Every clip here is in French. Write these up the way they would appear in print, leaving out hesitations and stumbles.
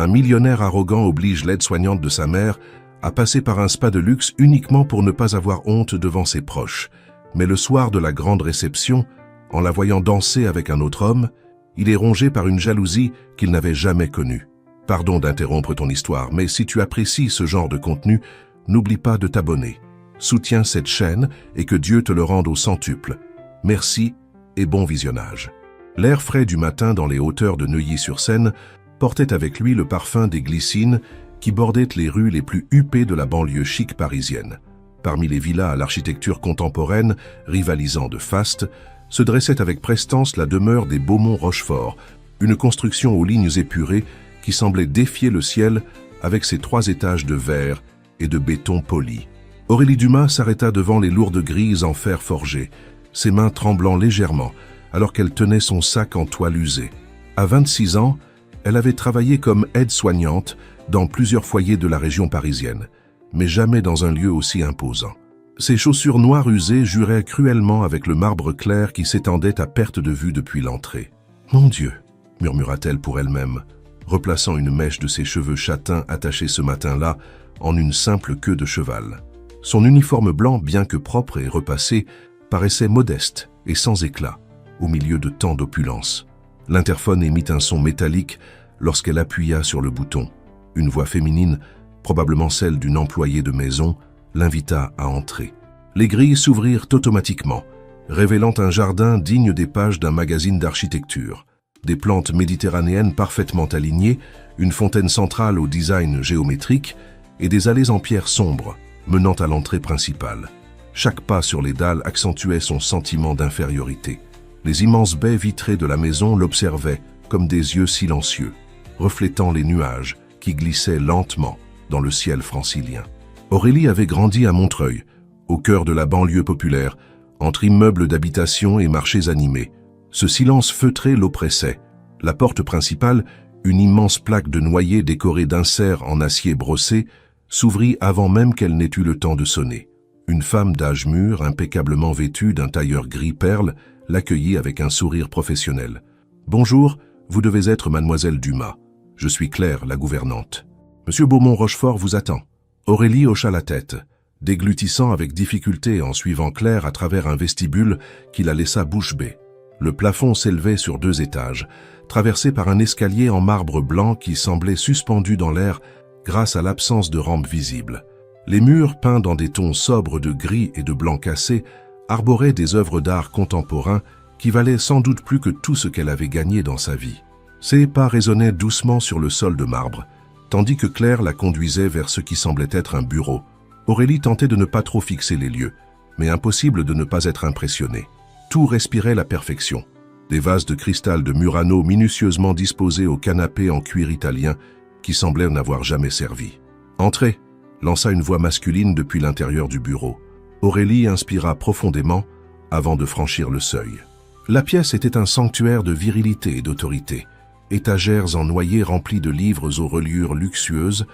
Un millionnaire arrogant oblige l'aide-soignante de sa mère à passer par un spa de luxe uniquement pour ne pas avoir honte devant ses proches. Mais le soir de la grande réception, en la voyant danser avec un autre homme, il est rongé par une jalousie qu'il n'avait jamais connue. Pardon d'interrompre ton histoire, mais si tu apprécies ce genre de contenu, n'oublie pas de t'abonner. Soutiens cette chaîne et que Dieu te le rende au centuple. Merci et bon visionnage. L'air frais du matin dans les hauteurs de Neuilly-sur-Seine portait avec lui le parfum des glycines qui bordaient les rues les plus huppées de la banlieue chic parisienne. Parmi les villas à l'architecture contemporaine, rivalisant de faste, se dressait avec prestance la demeure des Beaumont-Rochefort, une construction aux lignes épurées qui semblait défier le ciel avec ses 3 étages de verre et de béton poli. Aurélie Dumas s'arrêta devant les lourdes grilles en fer forgé, ses mains tremblant légèrement alors qu'elle tenait son sac en toile usée. À 26 ans, elle avait travaillé comme aide-soignante dans plusieurs foyers de la région parisienne, mais jamais dans un lieu aussi imposant. Ses chaussures noires usées juraient cruellement avec le marbre clair qui s'étendait à perte de vue depuis l'entrée. « Mon Dieu !» murmura-t-elle pour elle-même, replaçant une mèche de ses cheveux châtains attachés ce matin-là en une simple queue de cheval. Son uniforme blanc, bien que propre et repassé, paraissait modeste et sans éclat, au milieu de tant d'opulence. L'interphone émit un son métallique lorsqu'elle appuya sur le bouton. Une voix féminine, probablement celle d'une employée de maison, l'invita à entrer. Les grilles s'ouvrirent automatiquement, révélant un jardin digne des pages d'un magazine d'architecture. Des plantes méditerranéennes parfaitement alignées, une fontaine centrale au design géométrique et des allées en pierre sombre menant à l'entrée principale. Chaque pas sur les dalles accentuait son sentiment d'infériorité. Les immenses baies vitrées de la maison l'observaient comme des yeux silencieux, reflétant les nuages qui glissaient lentement dans le ciel francilien. Aurélie avait grandi à Montreuil, au cœur de la banlieue populaire, entre immeubles d'habitation et marchés animés. Ce silence feutré l'oppressait. La porte principale, une immense plaque de noyer décorée d'inserts en acier brossé, s'ouvrit avant même qu'elle n'ait eu le temps de sonner. Une femme d'âge mûr, impeccablement vêtue d'un tailleur gris perle, l'accueillit avec un sourire professionnel. « Bonjour, vous devez être mademoiselle Dumas. Je suis Claire, la gouvernante. Monsieur Beaumont-Rochefort vous attend. » Aurélie hocha la tête, déglutissant avec difficulté en suivant Claire à travers un vestibule qui la laissa bouche bée. Le plafond s'élevait sur 2 étages, traversé par un escalier en marbre blanc qui semblait suspendu dans l'air grâce à l'absence de rampe visible. Les murs, peints dans des tons sobres de gris et de blanc cassé, arboraient des œuvres d'art contemporain qui valaient sans doute plus que tout ce qu'elle avait gagné dans sa vie. Ses pas résonnaient doucement sur le sol de marbre, tandis que Claire la conduisait vers ce qui semblait être un bureau. Aurélie tentait de ne pas trop fixer les lieux, mais impossible de ne pas être impressionnée. Tout respirait la perfection. Des vases de cristal de Murano minutieusement disposés au canapé en cuir italien qui semblaient n'avoir jamais servi. « Entrez !» lança une voix masculine depuis l'intérieur du bureau. Aurélie inspira profondément avant de franchir le seuil. La pièce était un sanctuaire de virilité et d'autorité. Étagères en noyer remplies de livres aux reliures luxueuses,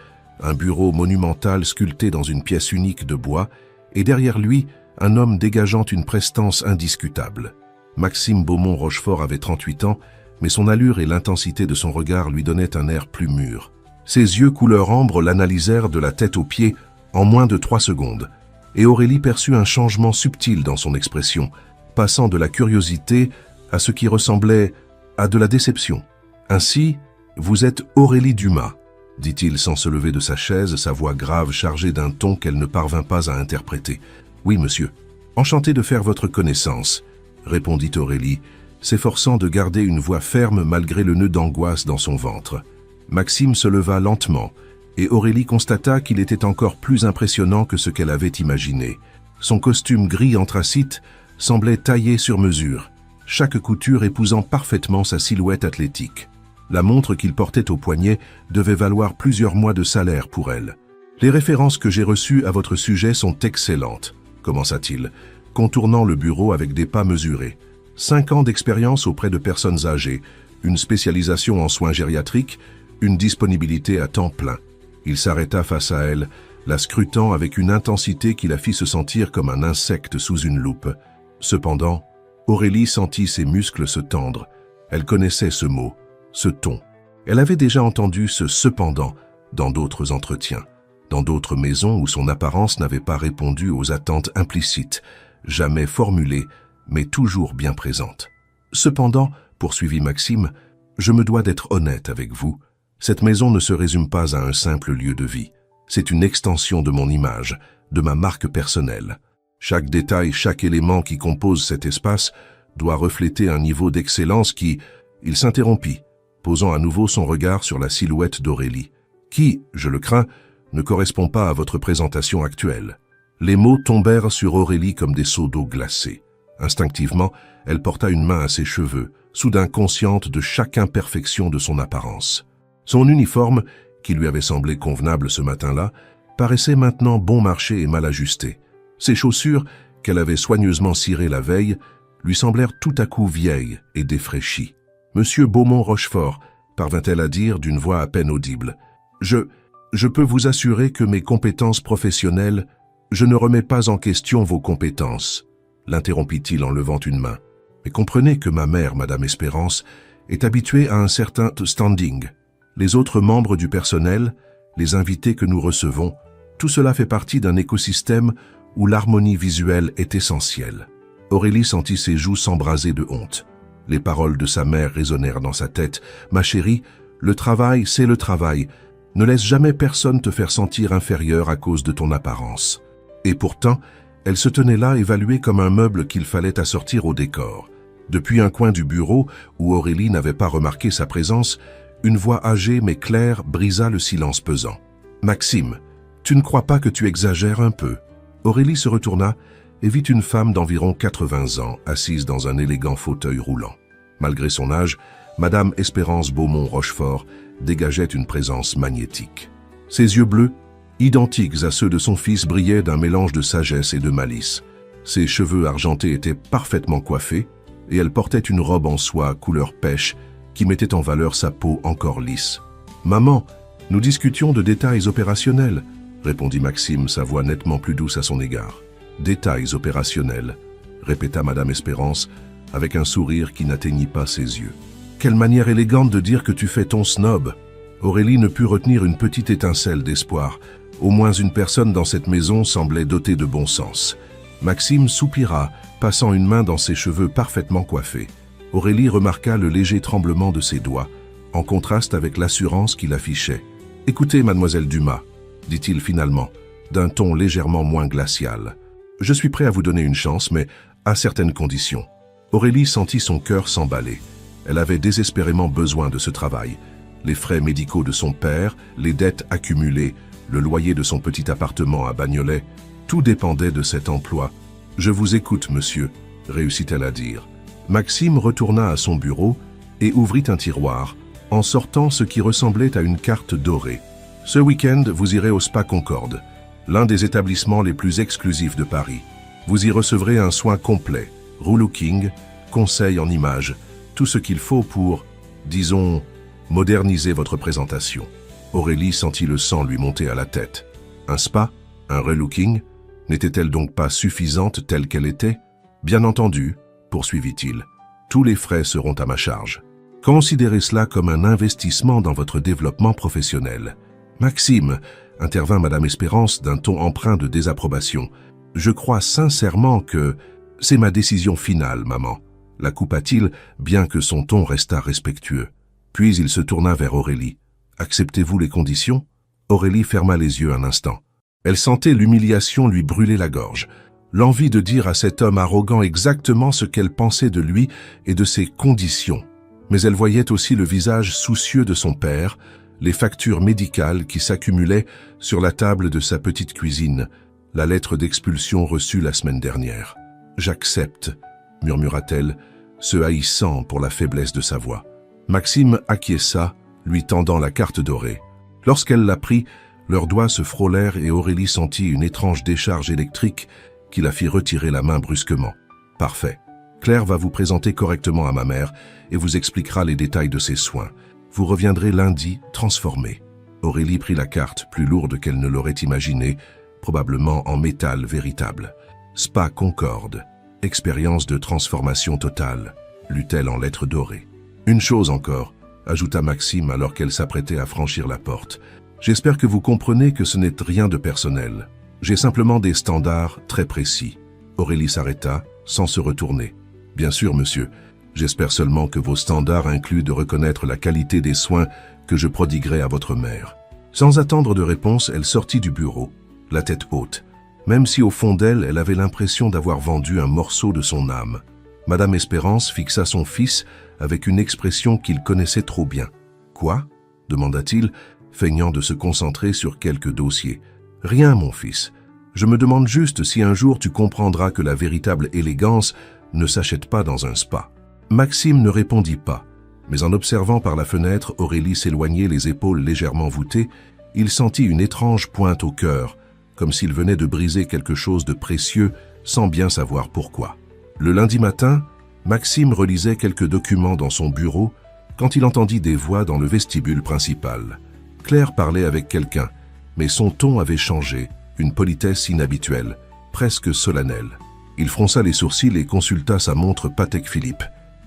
un bureau monumental sculpté dans une pièce unique de bois, et derrière lui, un homme dégageant une prestance indiscutable. Maxime Beaumont-Rochefort avait 38 ans, mais son allure et l'intensité de son regard lui donnaient un air plus mûr. Ses yeux couleur ambre l'analysèrent de la tête aux pieds en moins de 3 secondes, et Aurélie perçut un changement subtil dans son expression, passant de la curiosité à ce qui ressemblait à de la déception. « Ainsi, vous êtes Aurélie Dumas », dit-il sans se lever de sa chaise, sa voix grave chargée d'un ton qu'elle ne parvint pas à interpréter. « Oui, monsieur. Enchanté de faire votre connaissance », répondit Aurélie, s'efforçant de garder une voix ferme malgré le nœud d'angoisse dans son ventre. Maxime se leva lentement, et Aurélie constata qu'il était encore plus impressionnant que ce qu'elle avait imaginé. Son costume gris anthracite semblait taillé sur mesure, chaque couture épousant parfaitement sa silhouette athlétique. La montre qu'il portait au poignet devait valoir plusieurs mois de salaire pour elle. « Les références que j'ai reçues à votre sujet sont excellentes », commença-t-il, contournant le bureau avec des pas mesurés. 5 ans d'expérience auprès de personnes âgées, une spécialisation en soins gériatriques, une disponibilité à temps plein. Il s'arrêta face à elle, la scrutant avec une intensité qui la fit se sentir comme un insecte sous une loupe. Cependant, Aurélie sentit ses muscles se tendre. Elle connaissait ce mot, ce ton, Elle avait déjà entendu ce « cependant » dans d'autres entretiens, dans d'autres maisons où son apparence n'avait pas répondu aux attentes implicites, jamais formulées, mais toujours bien présentes. Cependant, poursuivit Maxime, je me dois d'être honnête avec vous. Cette maison ne se résume pas à un simple lieu de vie. C'est une extension de mon image, de ma marque personnelle. Chaque détail, chaque élément qui compose cet espace doit refléter un niveau d'excellence qui... Il s'interrompit, posant à nouveau son regard sur la silhouette d'Aurélie, qui, je le crains, ne correspond pas à votre présentation actuelle. Les mots tombèrent sur Aurélie comme des seaux d'eau glacée. Instinctivement, elle porta une main à ses cheveux, soudain consciente de chaque imperfection de son apparence. Son uniforme, qui lui avait semblé convenable ce matin-là, paraissait maintenant bon marché et mal ajusté. Ses chaussures, qu'elle avait soigneusement cirées la veille, lui semblèrent tout à coup vieilles et défraîchies. « Monsieur Beaumont-Rochefort », parvint-elle à dire d'une voix à peine audible, « Je peux vous assurer que mes compétences professionnelles, je ne remets pas en question vos compétences. » L'interrompit-il en levant une main. « Mais comprenez que ma mère, Madame Espérance, est habituée à un certain standing. Les autres membres du personnel, les invités que nous recevons, tout cela fait partie d'un écosystème où l'harmonie visuelle est essentielle. » Aurélie sentit ses joues s'embraser de honte. Les paroles de sa mère résonnèrent dans sa tête. « Ma chérie, le travail, c'est le travail. Ne laisse jamais personne te faire sentir inférieur à cause de ton apparence. » Et pourtant, elle se tenait là évaluée comme un meuble qu'il fallait assortir au décor. Depuis un coin du bureau, où Aurélie n'avait pas remarqué sa présence, une voix âgée mais claire brisa le silence pesant. « Maxime, tu ne crois pas que tu exagères un peu ?» Aurélie se retourna et vit une femme d'environ 80 ans assise dans un élégant fauteuil roulant. Malgré son âge, Madame Espérance Beaumont-Rochefort dégageait une présence magnétique. Ses yeux bleus, identiques à ceux de son fils, brillaient d'un mélange de sagesse et de malice. Ses cheveux argentés étaient parfaitement coiffés et elle portait une robe en soie couleur pêche qui mettait en valeur sa peau encore lisse. « Maman, nous discutions de détails opérationnels », répondit Maxime, sa voix nettement plus douce à son égard. « Détails opérationnels », répéta Madame Espérance, avec un sourire qui n'atteignit pas ses yeux. « Quelle manière élégante de dire que tu fais ton snob !» Aurélie ne put retenir une petite étincelle d'espoir. Au moins une personne dans cette maison semblait dotée de bon sens. Maxime soupira, passant une main dans ses cheveux parfaitement coiffés. Aurélie remarqua le léger tremblement de ses doigts, en contraste avec l'assurance qu'il affichait. « Écoutez, mademoiselle Dumas, » dit-il finalement, d'un ton légèrement moins glacial. « Je suis prêt à vous donner une chance, mais à certaines conditions. » Aurélie sentit son cœur s'emballer. Elle avait désespérément besoin de ce travail. Les frais médicaux de son père, les dettes accumulées, le loyer de son petit appartement à Bagnolet, tout dépendait de cet emploi. « Je vous écoute, monsieur », réussit-elle à dire. Maxime retourna à son bureau et ouvrit un tiroir, en sortant ce qui ressemblait à une carte dorée. « Ce week-end, vous irez au Spa Concorde, l'un des établissements les plus exclusifs de Paris. Vous y recevrez un soin complet, relooking, conseil en images, tout ce qu'il faut pour, disons, moderniser votre présentation. » Aurélie sentit le sang lui monter à la tête. Un spa, un relooking, n'était-elle donc pas suffisante telle qu'elle était? Bien entendu, poursuivit-il, tous les frais seront à ma charge. Considérez cela comme un investissement dans votre développement professionnel. Maxime, intervint Madame Espérance d'un ton empreint de désapprobation, je crois sincèrement que c'est ma décision finale, maman. La coupa-t-il, bien que son ton restât respectueux. Puis il se tourna vers Aurélie. Acceptez-vous les conditions? Aurélie ferma les yeux un instant. Elle sentait l'humiliation lui brûler la gorge. L'envie de dire à cet homme arrogant exactement ce qu'elle pensait de lui et de ses conditions. Mais elle voyait aussi le visage soucieux de son père, les factures médicales qui s'accumulaient sur la table de sa petite cuisine, la lettre d'expulsion reçue la semaine dernière. « J'accepte », murmura-t-elle, se haïssant pour la faiblesse de sa voix. Maxime acquiesça, lui tendant la carte dorée. Lorsqu'elle la prit, leurs doigts se frôlèrent et Aurélie sentit une étrange décharge électrique qui la fit retirer la main brusquement. « Parfait. Claire va vous présenter correctement à ma mère et vous expliquera les détails de ses soins. Vous reviendrez lundi, transformée. » Aurélie prit la carte, plus lourde qu'elle ne l'aurait imaginé, probablement en métal véritable. « Spa Concorde. Expérience de transformation totale », lut-elle en lettres dorées. « Une chose encore, ajouta Maxime alors qu'elle s'apprêtait à franchir la porte. J'espère que vous comprenez que ce n'est rien de personnel. J'ai simplement des standards très précis. Aurélie s'arrêta, sans se retourner. Bien sûr, monsieur. J'espère seulement que vos standards incluent de reconnaître la qualité des soins que je prodiguerai à votre mère. Sans attendre de réponse, elle sortit du bureau, la tête haute, même si au fond d'elle, elle avait l'impression d'avoir vendu un morceau de son âme. Madame Espérance fixa son fils avec une expression qu'il connaissait trop bien. « Quoi » demanda-t-il, feignant de se concentrer sur quelques dossiers. « Rien, mon fils. Je me demande juste si un jour tu comprendras que la véritable élégance ne s'achète pas dans un spa. » Maxime ne répondit pas, mais en observant par la fenêtre Aurélie s'éloigner les épaules légèrement voûtées, il sentit une étrange pointe au cœur, comme s'il venait de briser quelque chose de précieux sans bien savoir pourquoi. Le lundi matin, Maxime relisait quelques documents dans son bureau quand il entendit des voix dans le vestibule principal. Claire parlait avec quelqu'un, mais son ton avait changé, une politesse inhabituelle, presque solennelle. Il fronça les sourcils et consulta sa montre Patek Philippe.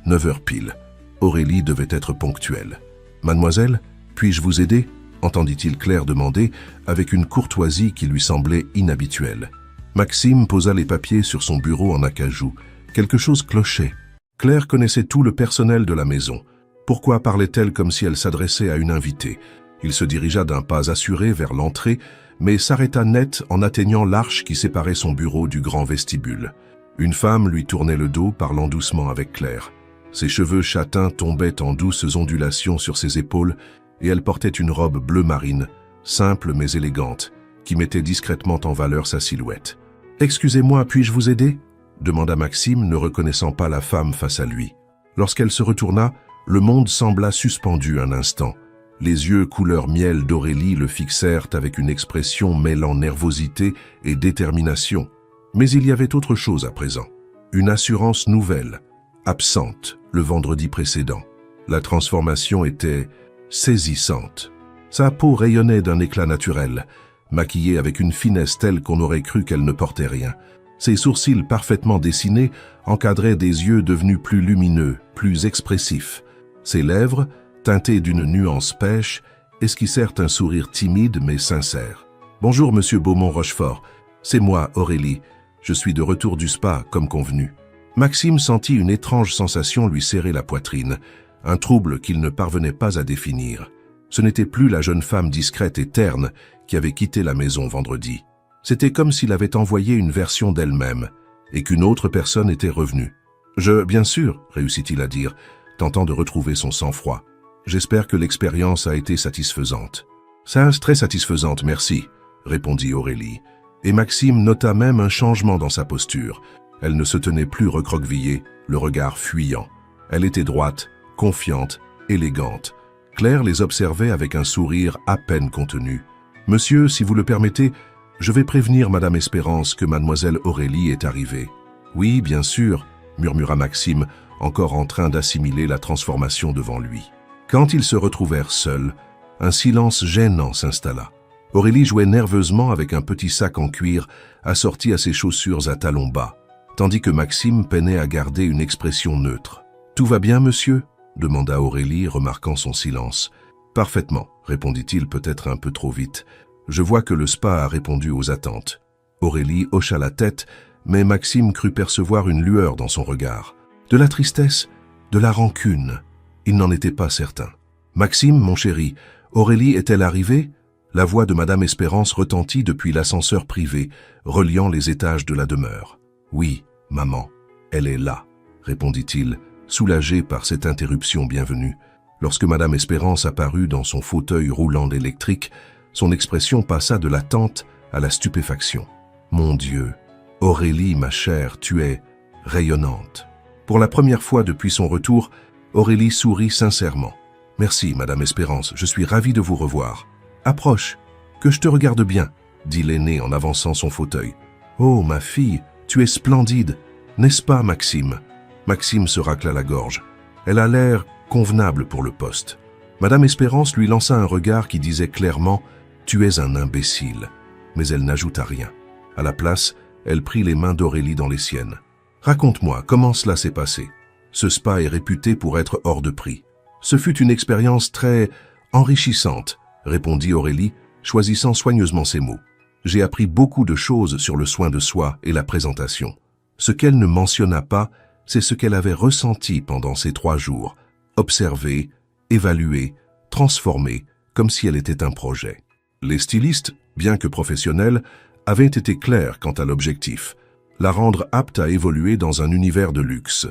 9 heures pile. Aurélie devait être ponctuelle. « Mademoiselle, puis-je vous aider ?» entendit-il Claire demander avec une courtoisie qui lui semblait inhabituelle. Maxime posa les papiers sur son bureau en acajou. Quelque chose clochait. Claire connaissait tout le personnel de la maison. Pourquoi parlait-elle comme si elle s'adressait à une invitée? Il se dirigea d'un pas assuré vers l'entrée, mais s'arrêta net en atteignant l'arche qui séparait son bureau du grand vestibule. Une femme lui tournait le dos, parlant doucement avec Claire. Ses cheveux châtains tombaient en douces ondulations sur ses épaules et elle portait une robe bleu marine, simple mais élégante, qui mettait discrètement en valeur sa silhouette. « Excusez-moi, puis-je vous aider ?» demanda Maxime, ne reconnaissant pas la femme face à lui. Lorsqu'elle se retourna, le monde sembla suspendu un instant. Les yeux couleur miel d'Aurélie le fixèrent avec une expression mêlant nervosité et détermination. Mais il y avait autre chose à présent. Une assurance nouvelle, absente le vendredi précédent. La transformation était saisissante. Sa peau rayonnait d'un éclat naturel, maquillée avec une finesse telle qu'on aurait cru qu'elle ne portait rien. Ses sourcils parfaitement dessinés encadraient des yeux devenus plus lumineux, plus expressifs. Ses lèvres, teintées d'une nuance pêche, esquissèrent un sourire timide mais sincère. « Bonjour, monsieur Beaumont-Rochefort. C'est moi, Aurélie. Je suis de retour du spa, comme convenu. » Maxime sentit une étrange sensation lui serrer la poitrine, un trouble qu'il ne parvenait pas à définir. Ce n'était plus la jeune femme discrète et terne qui avait quitté la maison vendredi. C'était comme s'il avait envoyé une version d'elle-même et qu'une autre personne était revenue. « Bien sûr, réussit-il à dire, tentant de retrouver son sang-froid. J'espère que l'expérience a été satisfaisante. »« Très satisfaisante, merci, » répondit Aurélie. Et Maxime nota même un changement dans sa posture. Elle ne se tenait plus recroquevillée, le regard fuyant. Elle était droite, confiante, élégante. Claire les observait avec un sourire à peine contenu. « Monsieur, si vous le permettez, je vais prévenir Madame Espérance que Mademoiselle Aurélie est arrivée. »« Oui, bien sûr, » murmura Maxime, encore en train d'assimiler la transformation devant lui. Quand ils se retrouvèrent seuls, un silence gênant s'installa. Aurélie jouait nerveusement avec un petit sac en cuir assorti à ses chaussures à talons bas, tandis que Maxime peinait à garder une expression neutre. « Tout va bien, monsieur ?» demanda Aurélie, remarquant son silence. « Parfaitement, » répondit-il peut-être un peu trop vite. « Je vois que le spa a répondu aux attentes. » Aurélie hocha la tête, mais Maxime crut percevoir une lueur dans son regard. De la tristesse, de la rancune. Il n'en était pas certain. « Maxime, mon chéri, Aurélie est-elle arrivée ?» La voix de Madame Espérance retentit depuis l'ascenseur privé, reliant les étages de la demeure. « Oui, maman, elle est là, » répondit-il, soulagé par cette interruption bienvenue. Lorsque Madame Espérance apparut dans son fauteuil roulant électrique, son expression passa de l'attente à la stupéfaction. « Mon Dieu, Aurélie, ma chère, tu es rayonnante. » Pour la première fois depuis son retour, Aurélie sourit sincèrement. « Merci, Madame Espérance, je suis ravi de vous revoir. »« Approche, que je te regarde bien, » dit l'aîné en avançant son fauteuil. « Oh, ma fille, tu es splendide, n'est-ce pas, Maxime ?» Maxime se racla la gorge. Elle a l'air convenable pour le poste. Madame Espérance lui lança un regard qui disait clairement « Tu es un imbécile », mais elle n'ajouta rien. À la place, elle prit les mains d'Aurélie dans les siennes. « Raconte-moi, comment cela s'est passé ? Ce spa est réputé pour être hors de prix. » Ce fut une expérience très enrichissante, répondit Aurélie, choisissant soigneusement ses mots. J'ai appris beaucoup de choses sur le soin de soi et la présentation. Ce qu'elle ne mentionna pas, c'est ce qu'elle avait ressenti pendant ces 3 jours, observé, évalué, transformé, comme si elle était un projet. Les stylistes, bien que professionnels, avaient été clairs quant à l'objectif, la rendre apte à évoluer dans un univers de luxe.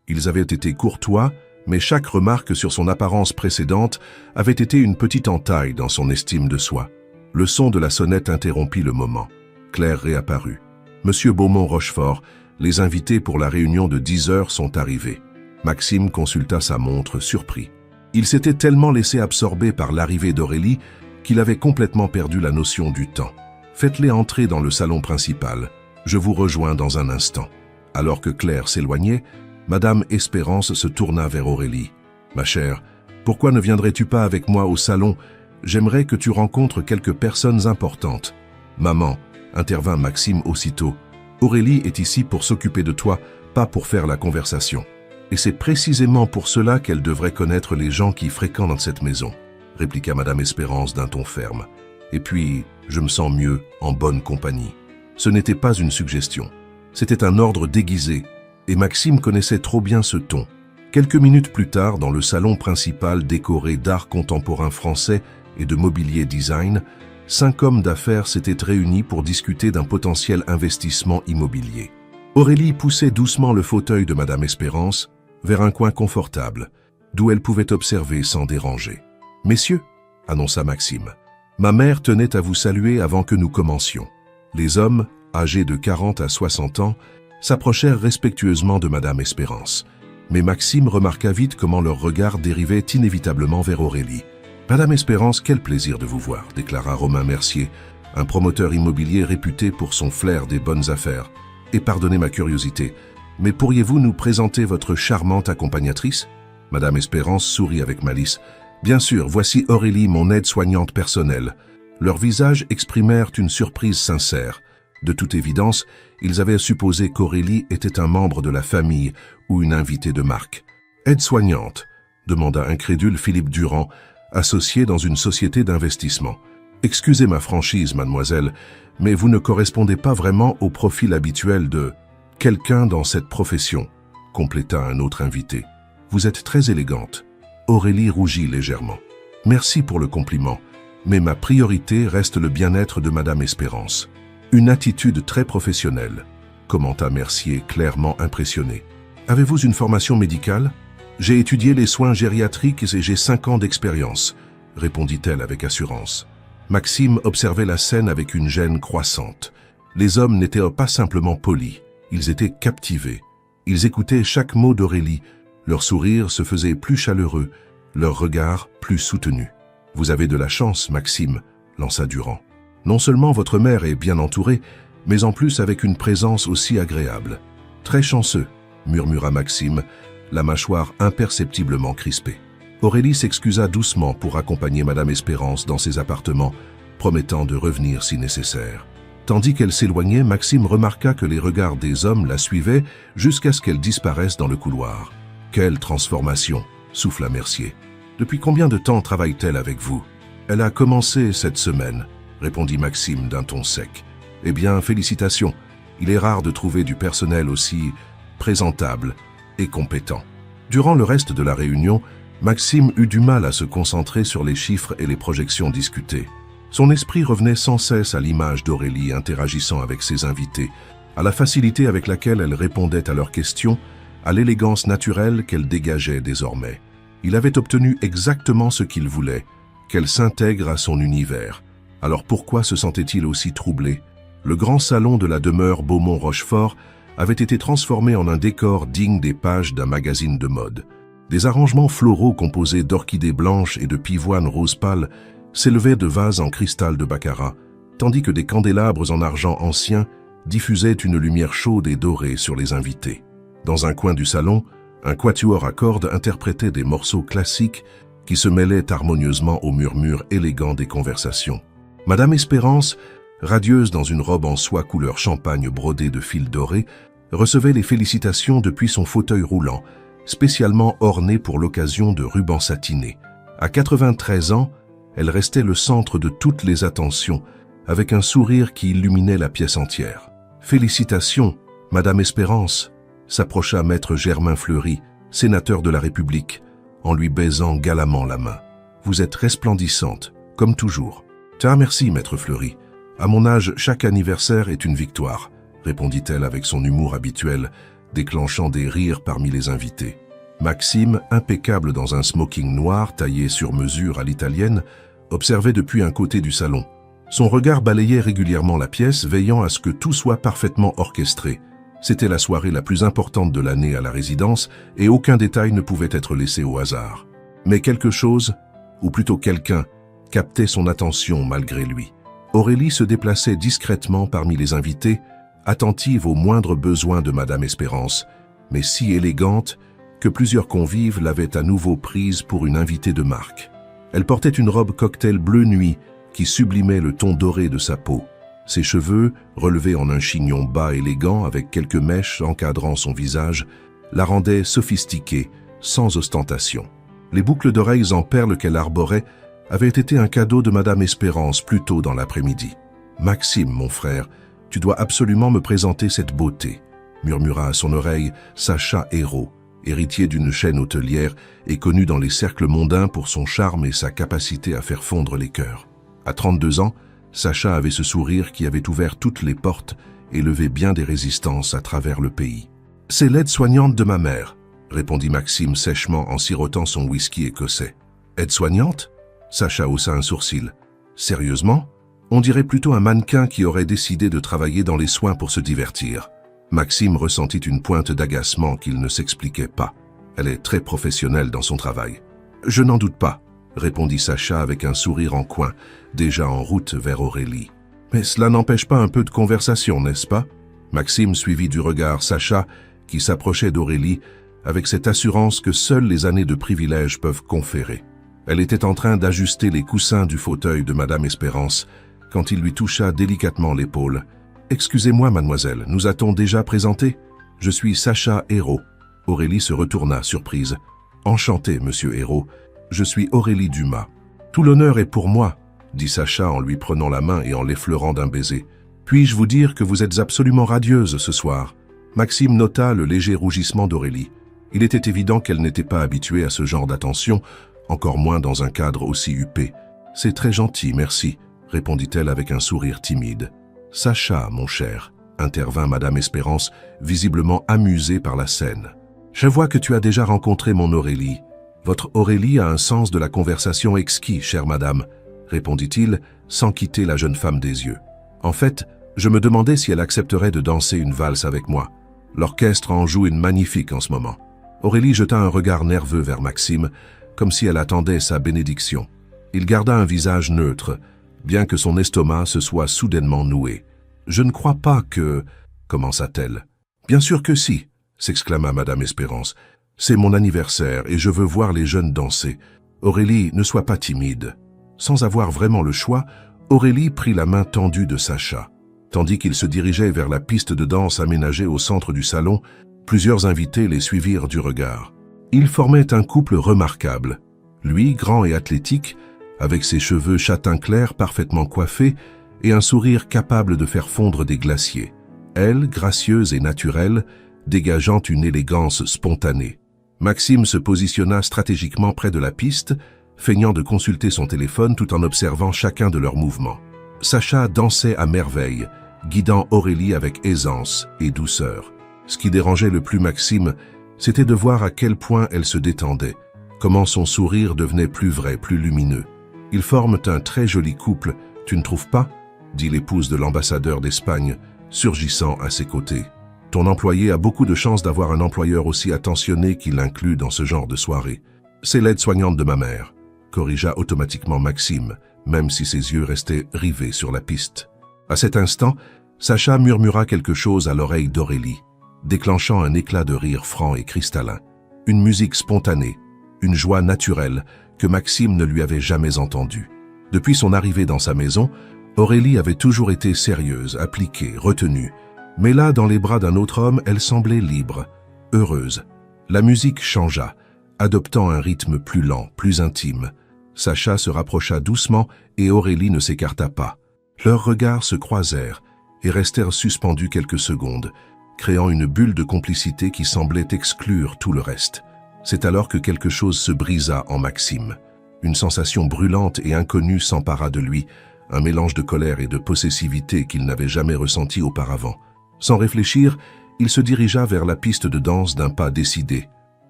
Ils avaient été courtois, mais chaque remarque sur son apparence précédente avait été une petite entaille dans son estime de soi. Le son de la sonnette interrompit le moment. Claire réapparut. « Monsieur Beaumont-Rochefort, les invités pour la réunion de 10 heures sont arrivés. » Maxime consulta sa montre, surpris. Il s'était tellement laissé absorber par l'arrivée d'Aurélie qu'il avait complètement perdu la notion du temps. « Faites-les entrer dans le salon principal. Je vous rejoins dans un instant. » Alors que Claire s'éloignait, Madame Espérance se tourna vers Aurélie. « Ma chère, pourquoi ne viendrais-tu pas avec moi au salon? J'aimerais que tu rencontres quelques personnes importantes. »« Maman, » intervint Maxime aussitôt, « Aurélie est ici pour s'occuper de toi, pas pour faire la conversation. Et c'est précisément pour cela qu'elle devrait connaître les gens qui fréquentent cette maison, » répliqua Madame Espérance d'un ton ferme. « Et puis, je me sens mieux, en bonne compagnie. » Ce n'était pas une suggestion. C'était un ordre déguisé, et Maxime connaissait trop bien ce ton. Quelques minutes plus tard, dans le salon principal décoré d'art contemporain français et de mobilier design, 5 hommes d'affaires s'étaient réunis pour discuter d'un potentiel investissement immobilier. Aurélie poussait doucement le fauteuil de Madame Espérance vers un coin confortable, d'où elle pouvait observer sans déranger. « Messieurs, » annonça Maxime, « ma mère tenait à vous saluer avant que nous commencions. » Les hommes, âgés de 40 à 60 ans, s'approchèrent respectueusement de Madame Espérance. Mais Maxime remarqua vite comment leur regard dérivait inévitablement vers Aurélie. « Madame Espérance, quel plaisir de vous voir, » déclara Romain Mercier, un promoteur immobilier réputé pour son flair des bonnes affaires. « Et pardonnez ma curiosité, mais pourriez-vous nous présenter votre charmante accompagnatrice ?» Madame Espérance sourit avec malice. « Bien sûr, voici Aurélie, mon aide-soignante personnelle. » Leurs visages exprimèrent une surprise sincère. De toute évidence, ils avaient supposé qu'Aurélie était un membre de la famille ou une invitée de marque. « Aide-soignante » demanda incrédule Philippe Durand, associé dans une société d'investissement. « Excusez ma franchise, mademoiselle, mais vous ne correspondez pas vraiment au profil habituel de « quelqu'un dans cette profession », compléta un autre invité. « Vous êtes très élégante. » Aurélie rougit légèrement. « Merci pour le compliment, mais ma priorité reste le bien-être de Madame Espérance. » Une attitude très professionnelle, commenta Mercier, clairement impressionné. « Avez-vous une formation médicale ? » « J'ai étudié les soins gériatriques et j'ai 5 ans d'expérience, » répondit-elle avec assurance. Maxime observait la scène avec une gêne croissante. Les hommes n'étaient pas simplement polis, ils étaient captivés. Ils écoutaient chaque mot d'Aurélie, leur sourire se faisait plus chaleureux, leur regard plus soutenu. « Vous avez de la chance, Maxime, » lança Durand. « Non seulement votre mère est bien entourée, mais en plus avec une présence aussi agréable. »« Très chanceux, » murmura Maxime, la mâchoire imperceptiblement crispée. Aurélie s'excusa doucement pour accompagner Madame Espérance dans ses appartements, promettant de revenir si nécessaire. Tandis qu'elle s'éloignait, Maxime remarqua que les regards des hommes la suivaient jusqu'à ce qu'elle disparaisse dans le couloir. « Quelle transformation !» souffla Mercier. « Depuis combien de temps travaille-t-elle avec vous ?»« Elle a commencé cette semaine, » répondit Maxime d'un ton sec. « Eh bien, félicitations. Il est rare de trouver du personnel aussi présentable et compétent. » Durant le reste de la réunion, Maxime eut du mal à se concentrer sur les chiffres et les projections discutées. Son esprit revenait sans cesse à l'image d'Aurélie interagissant avec ses invités, à la facilité avec laquelle elle répondait à leurs questions, à l'élégance naturelle qu'elle dégageait désormais. Il avait obtenu exactement ce qu'il voulait, qu'elle s'intègre à son univers. Alors pourquoi se sentait-il aussi troublé? Le grand salon de la demeure Beaumont-Rochefort avait été transformé en un décor digne des pages d'un magazine de mode. Des arrangements floraux composés d'orchidées blanches et de pivoines rose pâle s'élevaient de vases en cristal de baccarat, tandis que des candélabres en argent ancien diffusaient une lumière chaude et dorée sur les invités. Dans un coin du salon, un quatuor à cordes interprétait des morceaux classiques qui se mêlaient harmonieusement aux murmures élégants des conversations. Madame Espérance, radieuse dans une robe en soie couleur champagne brodée de fils dorés, recevait les félicitations depuis son fauteuil roulant, spécialement ornée pour l'occasion de rubans satinés. À 93 ans, elle restait le centre de toutes les attentions, avec un sourire qui illuminait la pièce entière. « Félicitations, Madame Espérance !» s'approcha Maître Germain Fleury, sénateur de la République, en lui baisant galamment la main. « Vous êtes resplendissante, comme toujours. »« Tiens, merci, Maître Fleury. À mon âge, chaque anniversaire est une victoire, » répondit-elle avec son humour habituel, déclenchant des rires parmi les invités. Maxime, impeccable dans un smoking noir taillé sur mesure à l'italienne, observait depuis un côté du salon. Son regard balayait régulièrement la pièce, veillant à ce que tout soit parfaitement orchestré. C'était la soirée la plus importante de l'année à la résidence et aucun détail ne pouvait être laissé au hasard. Mais quelque chose, ou plutôt quelqu'un, captait son attention malgré lui. Aurélie se déplaçait discrètement parmi les invités, attentive aux moindres besoins de Madame Espérance, mais si élégante que plusieurs convives l'avaient à nouveau prise pour une invitée de marque. Elle portait une robe cocktail bleu nuit qui sublimait le ton doré de sa peau. Ses cheveux, relevés en un chignon bas élégant avec quelques mèches encadrant son visage, la rendaient sophistiquée, sans ostentation. Les boucles d'oreilles en perles qu'elle arborait avaient été un cadeau de Madame Espérance plus tôt dans l'après-midi. « Maxime, mon frère, tu dois absolument me présenter cette beauté », murmura à son oreille Sacha Hérault, héritier d'une chaîne hôtelière et connu dans les cercles mondains pour son charme et sa capacité à faire fondre les cœurs. À 32 ans, Sacha avait ce sourire qui avait ouvert toutes les portes et levé bien des résistances à travers le pays. « C'est l'aide-soignante de ma mère », répondit Maxime sèchement en sirotant son whisky écossais. « Aide-soignante » Sacha haussa un sourcil. « Sérieusement ? On dirait plutôt un mannequin qui aurait décidé de travailler dans les soins pour se divertir. » Maxime ressentit une pointe d'agacement qu'il ne s'expliquait pas. Elle est très professionnelle dans son travail. « Je n'en doute pas », répondit Sacha avec un sourire en coin, déjà en route vers Aurélie. « Mais cela n'empêche pas un peu de conversation, n'est-ce pas ?» Maxime suivit du regard Sacha, qui s'approchait d'Aurélie, avec cette assurance que seules les années de privilège peuvent conférer. Elle était en train d'ajuster les coussins du fauteuil de Madame Espérance, quand il lui toucha délicatement l'épaule. « Excusez-moi, mademoiselle, nous a-t-on déjà présenté ? Je suis Sacha Hérault. » Aurélie se retourna, surprise. « Enchanté, monsieur Hérault. Je suis Aurélie Dumas. »« Tout l'honneur est pour moi, » dit Sacha en lui prenant la main et en l'effleurant d'un baiser. « Puis-je vous dire que vous êtes absolument radieuse ce soir ?» Maxime nota le léger rougissement d'Aurélie. Il était évident qu'elle n'était pas habituée à ce genre d'attention, encore moins dans un cadre aussi huppé. « C'est très gentil, merci, » répondit-elle avec un sourire timide. « Sacha, mon cher, » intervint Madame Espérance, visiblement amusée par la scène. « Je vois que tu as déjà rencontré mon Aurélie. Votre Aurélie a un sens de la conversation exquis, chère madame, » répondit-il, sans quitter la jeune femme des yeux. « En fait, je me demandais si elle accepterait de danser une valse avec moi. L'orchestre en joue une magnifique en ce moment. » Aurélie jeta un regard nerveux vers Maxime, comme si elle attendait sa bénédiction. Il garda un visage neutre, bien que son estomac se soit soudainement noué. « Je ne crois pas que... » commença-t-elle. « Bien sûr que si, » s'exclama Madame Espérance. « C'est mon anniversaire et je veux voir les jeunes danser. Aurélie, ne sois pas timide. » Sans avoir vraiment le choix, Aurélie prit la main tendue de Sacha. Tandis qu'il se dirigeait vers la piste de danse aménagée au centre du salon, plusieurs invités les suivirent du regard. Ils formaient un couple remarquable. Lui, grand et athlétique, avec ses cheveux châtain clair parfaitement coiffés et un sourire capable de faire fondre des glaciers. Elle, gracieuse et naturelle, dégageant une élégance spontanée. Maxime se positionna stratégiquement près de la piste, feignant de consulter son téléphone tout en observant chacun de leurs mouvements. Sacha dansait à merveille, guidant Aurélie avec aisance et douceur. Ce qui dérangeait le plus Maxime, c'était de voir à quel point elle se détendait, comment son sourire devenait plus vrai, plus lumineux. Ils forment un très joli couple, tu ne trouves pas ? dit l'épouse de l'ambassadeur d'Espagne, surgissant à ses côtés. Ton employé a beaucoup de chance d'avoir un employeur aussi attentionné qui l'inclut dans ce genre de soirée. C'est l'aide-soignante de ma mère, corrigea automatiquement Maxime, même si ses yeux restaient rivés sur la piste. À cet instant, Sacha murmura quelque chose à l'oreille d'Aurélie, déclenchant un éclat de rire franc et cristallin. Une musique spontanée, une joie naturelle que Maxime ne lui avait jamais entendue. Depuis son arrivée dans sa maison, Aurélie avait toujours été sérieuse, appliquée, retenue. Mais là, dans les bras d'un autre homme, elle semblait libre, heureuse. La musique changea, adoptant un rythme plus lent, plus intime. Sacha se rapprocha doucement et Aurélie ne s'écarta pas. Leurs regards se croisèrent et restèrent suspendus quelques secondes, créant une bulle de complicité qui semblait exclure tout le reste. C'est alors que quelque chose se brisa en Maxime. Une sensation brûlante et inconnue s'empara de lui, un mélange de colère et de possessivité qu'il n'avait jamais ressenti auparavant. Sans réfléchir, il se dirigea vers la piste de danse d'un pas décidé. «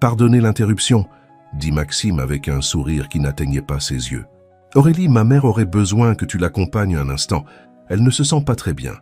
Pardonnez l'interruption », dit Maxime avec un sourire qui n'atteignait pas ses yeux. « Aurélie, ma mère aurait besoin que tu l'accompagnes un instant. Elle ne se sent pas très bien. »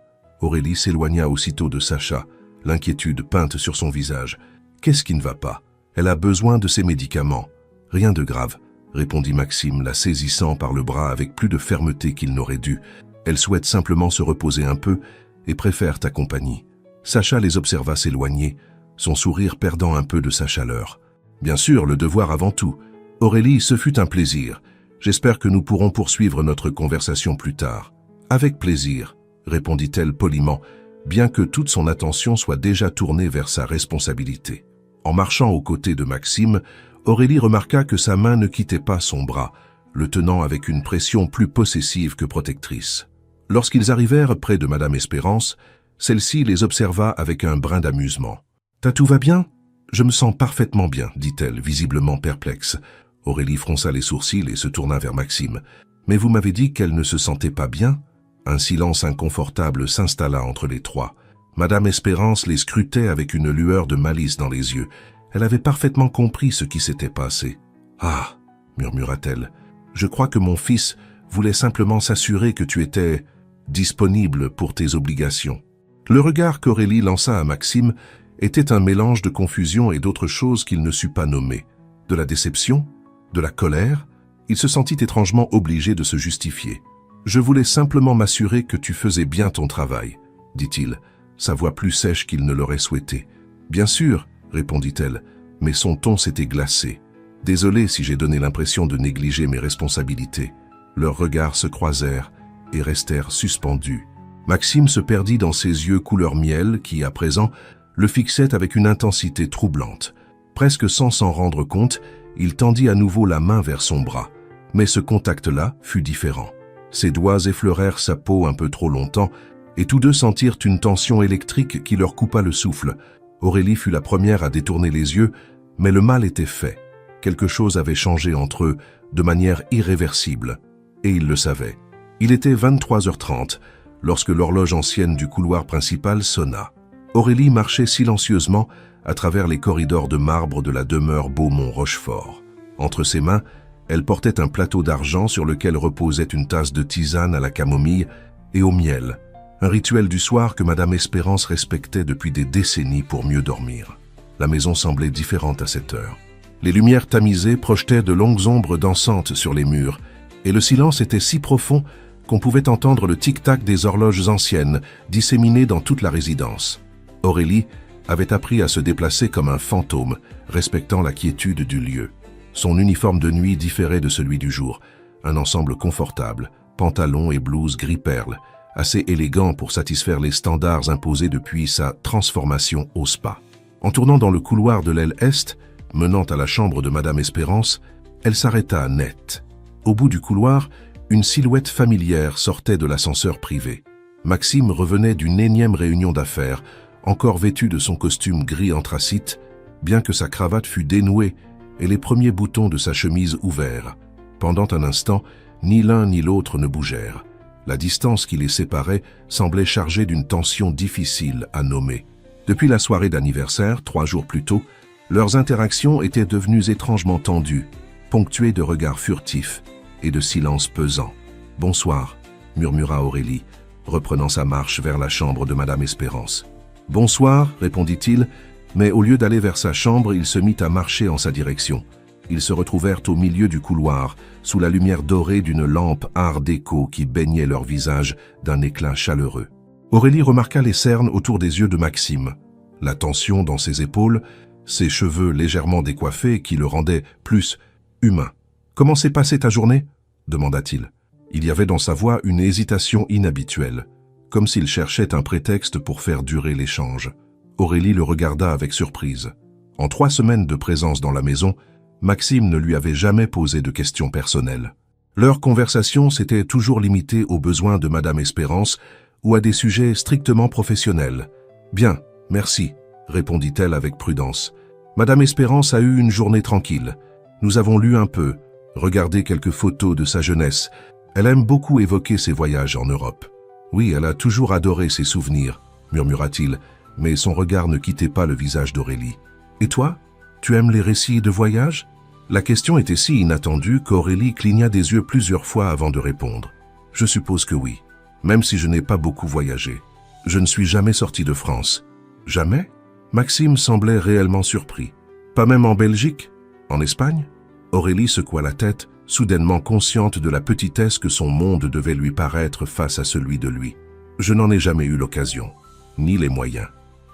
Aurélie s'éloigna aussitôt de Sacha, l'inquiétude peinte sur son visage. « Qu'est-ce qui ne va pas? Elle a besoin de ses médicaments. »« Rien de grave, » répondit Maxime, la saisissant par le bras avec plus de fermeté qu'il n'aurait dû. « Elle souhaite simplement se reposer un peu et préfère ta compagnie. » Sacha les observa s'éloigner, son sourire perdant un peu de sa chaleur. « Bien sûr, le devoir avant tout. Aurélie, ce fut un plaisir. J'espère que nous pourrons poursuivre notre conversation plus tard. »« Avec plaisir, » répondit-elle poliment, bien que toute son attention soit déjà tournée vers sa responsabilité. En marchant aux côtés de Maxime, Aurélie remarqua que sa main ne quittait pas son bras, le tenant avec une pression plus possessive que protectrice. Lorsqu'ils arrivèrent près de Madame Espérance, celle-ci les observa avec un brin d'amusement. « Tout va bien ? Je me sens parfaitement bien, dit-elle, visiblement perplexe. Aurélie fronça les sourcils et se tourna vers Maxime. « Mais vous m'avez dit qu'elle ne se sentait pas bien ?» Un silence inconfortable s'installa entre les trois. Madame Espérance les scrutait avec une lueur de malice dans les yeux. Elle avait parfaitement compris ce qui s'était passé. « Ah !» murmura-t-elle. « Je crois que mon fils voulait simplement s'assurer que tu étais disponible pour tes obligations. » Le regard qu'Aurélie lança à Maxime était un mélange de confusion et d'autres choses qu'il ne sut pas nommer. De la déception, de la colère, il se sentit étrangement obligé de se justifier. « Je voulais simplement m'assurer que tu faisais bien ton travail, » dit-il, sa voix plus sèche qu'il ne l'aurait souhaité. « Bien sûr, » répondit-elle, mais son ton s'était glacé. « Désolé si j'ai donné l'impression de négliger mes responsabilités. » Leurs regards se croisèrent et restèrent suspendus. Maxime se perdit dans ses yeux couleur miel qui, à présent, le fixaient avec une intensité troublante. Presque sans s'en rendre compte, il tendit à nouveau la main vers son bras. Mais ce contact-là fut différent. Ses doigts effleurèrent sa peau un peu trop longtemps, et tous deux sentirent une tension électrique qui leur coupa le souffle. Aurélie fut la première à détourner les yeux, mais le mal était fait. Quelque chose avait changé entre eux, de manière irréversible. Et il le savait. Il était 23h30, lorsque l'horloge ancienne du couloir principal sonna. Aurélie marchait silencieusement à travers les corridors de marbre de la demeure Beaumont-Rochefort. Entre ses mains, elle portait un plateau d'argent sur lequel reposait une tasse de tisane à la camomille et au miel, un rituel du soir que Madame Espérance respectait depuis des décennies pour mieux dormir. La maison semblait différente à cette heure. Les lumières tamisées projetaient de longues ombres dansantes sur les murs, et le silence était si profond qu'on pouvait entendre le tic-tac des horloges anciennes disséminées dans toute la résidence. Aurélie avait appris à se déplacer comme un fantôme, respectant la quiétude du lieu. Son uniforme de nuit différait de celui du jour, un ensemble confortable, pantalon et blouse gris perle, assez élégant pour satisfaire les standards imposés depuis sa transformation au spa. En tournant dans le couloir de l'aile est, menant à la chambre de Madame Espérance, elle s'arrêta net. Au bout du couloir, une silhouette familière sortait de l'ascenseur privé. Maxime revenait d'une énième réunion d'affaires, encore vêtu de son costume gris anthracite, bien que sa cravate fût dénouée et les premiers boutons de sa chemise ouverts. Pendant un instant, ni l'un ni l'autre ne bougèrent. La distance qui les séparait semblait chargée d'une tension difficile à nommer. Depuis la soirée d'anniversaire, 3 jours plus tôt, leurs interactions étaient devenues étrangement tendues, ponctuées de regards furtifs et de silences pesants. « Bonsoir », murmura Aurélie, reprenant sa marche vers la chambre de Madame Espérance. « Bonsoir », répondit-il, mais au lieu d'aller vers sa chambre, il se mit à marcher en sa direction. Ils se retrouvèrent au milieu du couloir, sous la lumière dorée d'une lampe art déco qui baignait leur visage d'un éclat chaleureux. Aurélie remarqua les cernes autour des yeux de Maxime, la tension dans ses épaules, ses cheveux légèrement décoiffés qui le rendaient plus humain. « Comment s'est passée ta journée ?» demanda-t-il. Il y avait dans sa voix une hésitation inhabituelle, comme s'il cherchait un prétexte pour faire durer l'échange. Aurélie le regarda avec surprise. « En 3 semaines de présence dans la maison, Maxime ne lui avait jamais posé de questions personnelles. Leur conversation s'était toujours limitée aux besoins de Madame Espérance ou à des sujets strictement professionnels. « Bien, merci », répondit-elle avec prudence. Madame Espérance a eu une journée tranquille. Nous avons lu un peu, regardé quelques photos de sa jeunesse. Elle aime beaucoup évoquer ses voyages en Europe. Oui, elle a toujours adoré ses souvenirs, murmura-t-il, mais son regard ne quittait pas le visage d'Aurélie. Et toi, tu aimes les récits de voyage? La question était si inattendue qu'Aurélie cligna des yeux plusieurs fois avant de répondre. Je suppose que oui, même si je n'ai pas beaucoup voyagé. Je ne suis jamais sorti de France. Jamais? Maxime semblait réellement surpris. Pas même en Belgique? En Espagne? Aurélie secoua la tête, soudainement consciente de la petitesse que son monde devait lui paraître face à celui de lui. Je n'en ai jamais eu l'occasion, ni les moyens.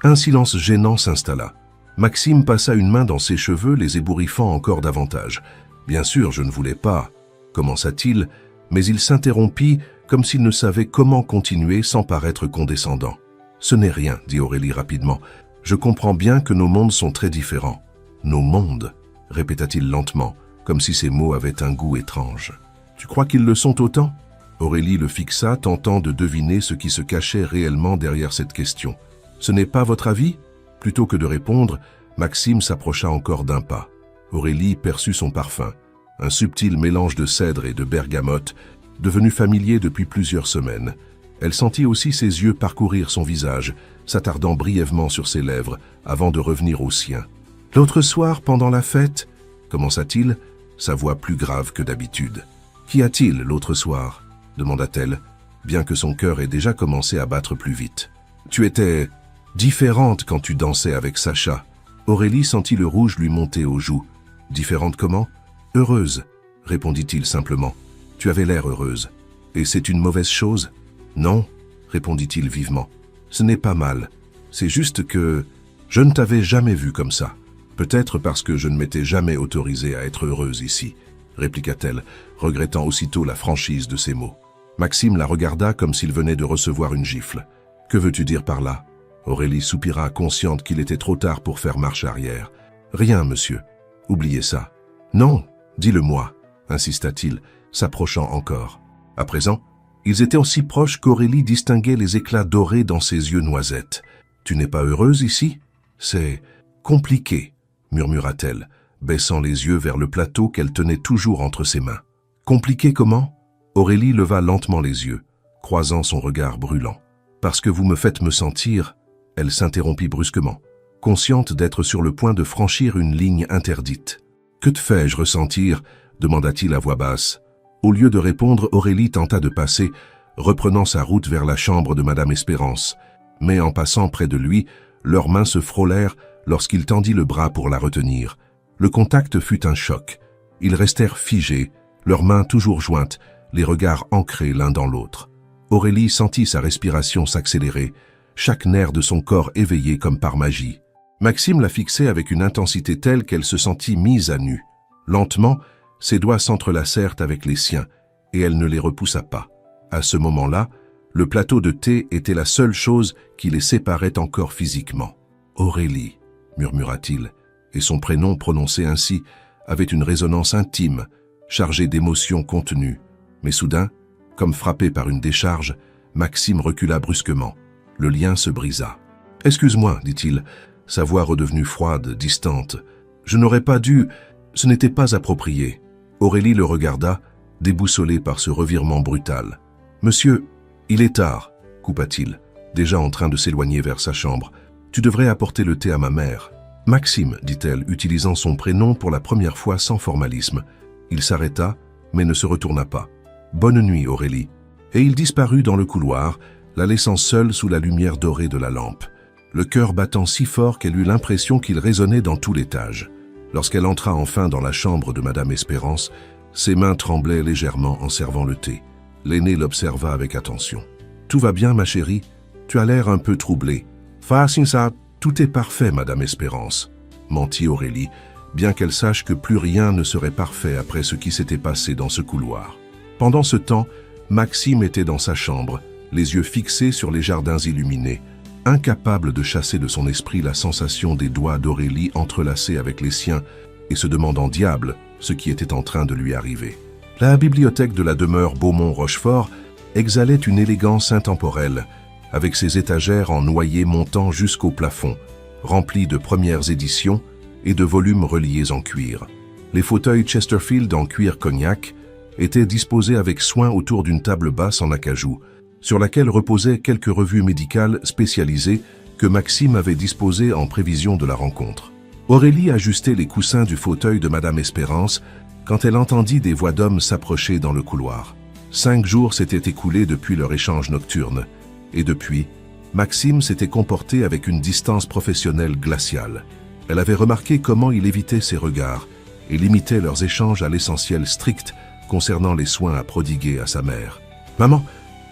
Un silence gênant s'installa. Maxime passa une main dans ses cheveux, les ébouriffant encore davantage. Bien sûr, je ne voulais pas, commença-t-il, mais il s'interrompit comme s'il ne savait comment continuer sans paraître condescendant. Ce n'est rien, dit Aurélie rapidement. Je comprends bien que nos mondes sont très différents. Nos mondes, répéta-t-il lentement, comme si ces mots avaient un goût étrange. Tu crois qu'ils le sont autant? Aurélie le fixa, tentant de deviner ce qui se cachait réellement derrière cette question. Ce n'est pas votre avis? Plutôt que de répondre, Maxime s'approcha encore d'un pas. Aurélie perçut son parfum, un subtil mélange de cèdre et de bergamote, devenu familier depuis plusieurs semaines. Elle sentit aussi ses yeux parcourir son visage, s'attardant brièvement sur ses lèvres, avant de revenir au sien. « L'autre soir, pendant la fête, commença-t-il, sa voix plus grave que d'habitude. « Qu'y a-t-il l'autre soir ?» demanda-t-elle, bien que son cœur ait déjà commencé à battre plus vite. « Tu étais différente quand tu dansais avec Sacha. » Aurélie sentit le rouge lui monter aux joues. « Différente comment ?»« Heureuse, » répondit-il simplement. « Tu avais l'air heureuse. Et c'est une mauvaise chose ?»« Non, » répondit-il vivement. « Ce n'est pas mal. C'est juste que je ne t'avais jamais vue comme ça. Peut-être parce que je ne m'étais jamais autorisée à être heureuse ici, » répliqua-t-elle, regrettant aussitôt la franchise de ses mots. Maxime la regarda comme s'il venait de recevoir une gifle. « Que veux-tu dire par là ?» Aurélie soupira, consciente qu'il était trop tard pour faire marche arrière. « Rien, monsieur. Oubliez ça. »« Non, dis-le-moi, » insista-t-il, s'approchant encore. À présent, ils étaient aussi proches qu'Aurélie distinguait les éclats dorés dans ses yeux noisettes. « Tu n'es pas heureuse ici ? C'est compliqué, » murmura-t-elle, baissant les yeux vers le plateau qu'elle tenait toujours entre ses mains. « Compliqué comment ?» Aurélie leva lentement les yeux, croisant son regard brûlant. « Parce que vous me faites me sentir... » Elle s'interrompit brusquement, consciente d'être sur le point de franchir une ligne interdite. « Que te fais-je ressentir ?» demanda-t-il à voix basse. Au lieu de répondre, Aurélie tenta de passer, reprenant sa route vers la chambre de Madame Espérance. Mais en passant près de lui, leurs mains se frôlèrent lorsqu'il tendit le bras pour la retenir. Le contact fut un choc. Ils restèrent figés, leurs mains toujours jointes, les regards ancrés l'un dans l'autre. Aurélie sentit sa respiration s'accélérer, chaque nerf de son corps éveillé comme par magie. Maxime la fixait avec une intensité telle qu'elle se sentit mise à nu. Lentement, ses doigts s'entrelacèrent avec les siens, et elle ne les repoussa pas. À ce moment-là, le plateau de thé était la seule chose qui les séparait encore physiquement. « Aurélie » murmura-t-il, et son prénom prononcé ainsi avait une résonance intime, chargée d'émotions contenues. Mais soudain, comme frappé par une décharge, Maxime recula brusquement. Le lien se brisa. « Excuse-moi, dit-il, sa voix redevenue froide, distante. Je n'aurais pas dû... Ce n'était pas approprié. » Aurélie le regarda, déboussolée par ce revirement brutal. « Monsieur, il est tard, » coupa-t-il, déjà en train de s'éloigner vers sa chambre. « Tu devrais apporter le thé à ma mère. »« Maxime, » dit-elle, utilisant son prénom pour la première fois sans formalisme. Il s'arrêta, mais ne se retourna pas. « Bonne nuit, Aurélie. » Et il disparut dans le couloir, la laissant seule sous la lumière dorée de la lampe, le cœur battant si fort qu'elle eut l'impression qu'il résonnait dans tout l'étage. Lorsqu'elle entra enfin dans la chambre de Madame Espérance, ses mains tremblaient légèrement en servant le thé. L'aîné l'observa avec attention. « Tout va bien, ma chérie? Tu as l'air un peu troublée. »« Ça, tout est parfait, Madame Espérance, » mentit Aurélie, bien qu'elle sache que plus rien ne serait parfait après ce qui s'était passé dans ce couloir. Pendant ce temps, Maxime était dans sa chambre, les yeux fixés sur les jardins illuminés. incapable de chasser de son esprit la sensation des doigts d'Aurélie entrelacés avec les siens et se demandant diable ce qui était en train de lui arriver. La bibliothèque de la demeure Beaumont-Rochefort exhalait une élégance intemporelle, avec ses étagères en noyer montant jusqu'au plafond, remplies de premières éditions et de volumes reliés en cuir. Les fauteuils Chesterfield en cuir cognac étaient disposés avec soin autour d'une table basse en acajou, sur laquelle reposaient quelques revues médicales spécialisées que Maxime avait disposées en prévision de la rencontre. Aurélie ajustait les coussins du fauteuil de Madame Espérance quand elle entendit des voix d'hommes s'approcher dans le couloir. 5 jours s'étaient écoulés depuis leur échange nocturne, et depuis, Maxime s'était comporté avec une distance professionnelle glaciale. Elle avait remarqué comment il évitait ses regards et limitait leurs échanges à l'essentiel strict concernant les soins à prodiguer à sa mère. « Maman,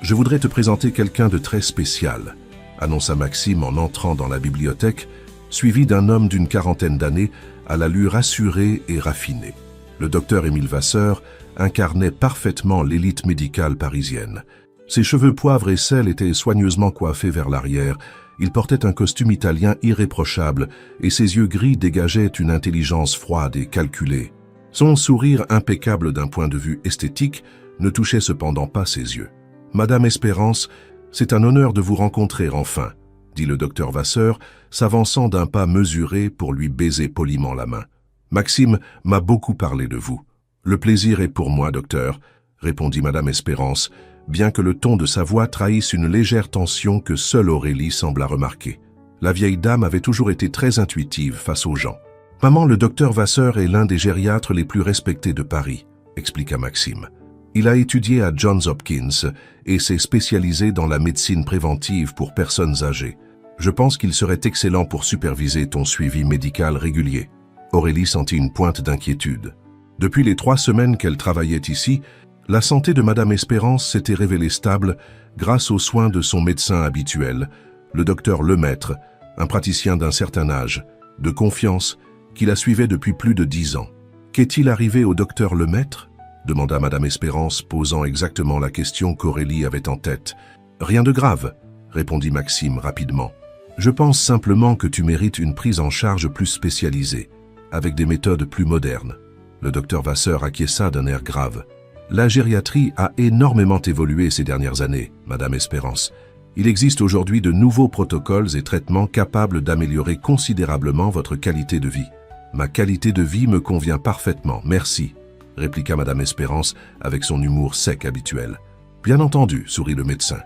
je voudrais te présenter quelqu'un de très spécial », annonça Maxime en entrant dans la bibliothèque, suivi d'un homme d'une quarantaine d'années à l'allure assurée et raffinée. Le docteur Émile Vasseur incarnait parfaitement l'élite médicale parisienne. Ses cheveux poivre et sel étaient soigneusement coiffés vers l'arrière, il portait un costume italien irréprochable et ses yeux gris dégageaient une intelligence froide et calculée. Son sourire impeccable d'un point de vue esthétique ne touchait cependant pas ses yeux. « Madame Espérance, c'est un honneur de vous rencontrer enfin », dit le docteur Vasseur, s'avançant d'un pas mesuré pour lui baiser poliment la main. « Maxime m'a beaucoup parlé de vous. »« Le plaisir est pour moi, docteur », répondit Madame Espérance, bien que le ton de sa voix trahisse une légère tension que seule Aurélie sembla remarquer. La vieille dame avait toujours été très intuitive face aux gens. « Maman, le docteur Vasseur est l'un des gériatres les plus respectés de Paris », expliqua Maxime. « Il a étudié à Johns Hopkins et s'est spécialisé dans la médecine préventive pour personnes âgées. Je pense qu'il serait excellent pour superviser ton suivi médical régulier. » Aurélie sentit une pointe d'inquiétude. Depuis les 3 semaines qu'elle travaillait ici, la santé de Madame Espérance s'était révélée stable grâce aux soins de son médecin habituel, le docteur Lemaître, un praticien d'un certain âge, de confiance, qui la suivait depuis plus de 10 ans. « Qu'est-il arrivé au docteur Lemaître ?» demanda Madame Espérance, posant exactement la question qu'Aurélie avait en tête. « Rien de grave », répondit Maxime rapidement. « Je pense simplement que tu mérites une prise en charge plus spécialisée, avec des méthodes plus modernes. » Le docteur Vasseur acquiesça d'un air grave. « La gériatrie a énormément évolué ces dernières années, Madame Espérance. Il existe aujourd'hui de nouveaux protocoles et traitements capables d'améliorer considérablement votre qualité de vie. »« Ma qualité de vie me convient parfaitement, merci, » répliqua Madame Espérance avec son humour sec habituel. « Bien entendu, » sourit le médecin.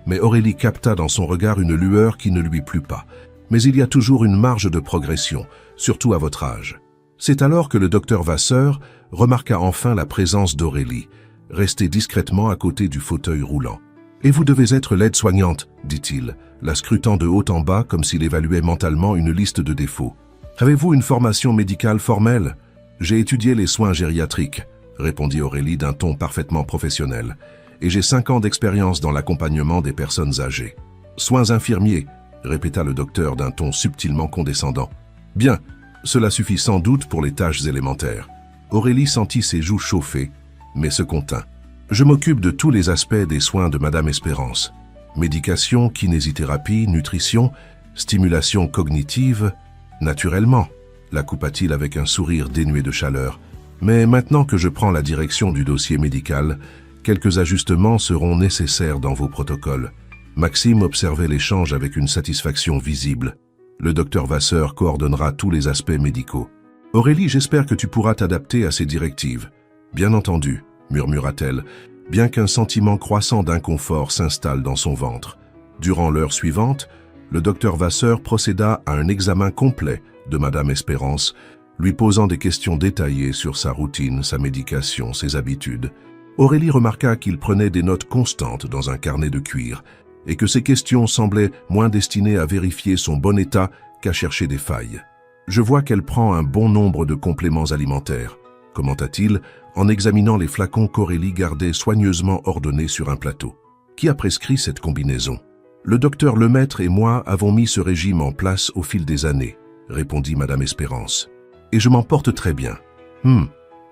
Mais Aurélie capta dans son regard une lueur qui ne lui plut pas. « Mais il y a toujours une marge de progression, surtout à votre âge. » C'est alors que le docteur Vasseur remarqua enfin la présence d'Aurélie, restée discrètement à côté du fauteuil roulant. « Et vous devez être l'aide-soignante, » dit-il, la scrutant de haut en bas comme s'il évaluait mentalement une liste de défauts. « Avez-vous une formation médicale formelle ?»« J'ai étudié les soins gériatriques, » répondit Aurélie d'un ton parfaitement professionnel, « et j'ai 5 ans d'expérience dans l'accompagnement des personnes âgées. »« Soins infirmiers, » répéta le docteur d'un ton subtilement condescendant. « Bien, cela suffit sans doute pour les tâches élémentaires. » Aurélie sentit ses joues chauffer, mais se contint. « Je m'occupe de tous les aspects des soins de Madame Espérance. Médication, kinésithérapie, nutrition, stimulation cognitive, naturellement, » la coupa-t-il avec un sourire dénué de chaleur. « Mais maintenant que je prends la direction du dossier médical, quelques ajustements seront nécessaires dans vos protocoles. » Maxime observait l'échange avec une satisfaction visible. Le docteur Vasseur coordonnera tous les aspects médicaux. « Aurélie, j'espère que tu pourras t'adapter à ces directives. »« Bien entendu, » murmura-t-elle, bien qu'un sentiment croissant d'inconfort s'installe dans son ventre. Durant l'heure suivante, le docteur Vasseur procéda à un examen complet de Madame Espérance, lui posant des questions détaillées sur sa routine, sa médication, ses habitudes. Aurélie remarqua qu'il prenait des notes constantes dans un carnet de cuir et que ces questions semblaient moins destinées à vérifier son bon état qu'à chercher des failles. « Je vois qu'elle prend un bon nombre de compléments alimentaires », commenta-t-il en examinant les flacons qu'Aurélie gardait soigneusement ordonnés sur un plateau. « Qui a prescrit cette combinaison ?»« Le docteur Lemaître et moi avons mis ce régime en place au fil des années, » répondit Madame Espérance. « Et je m'en porte très bien. »«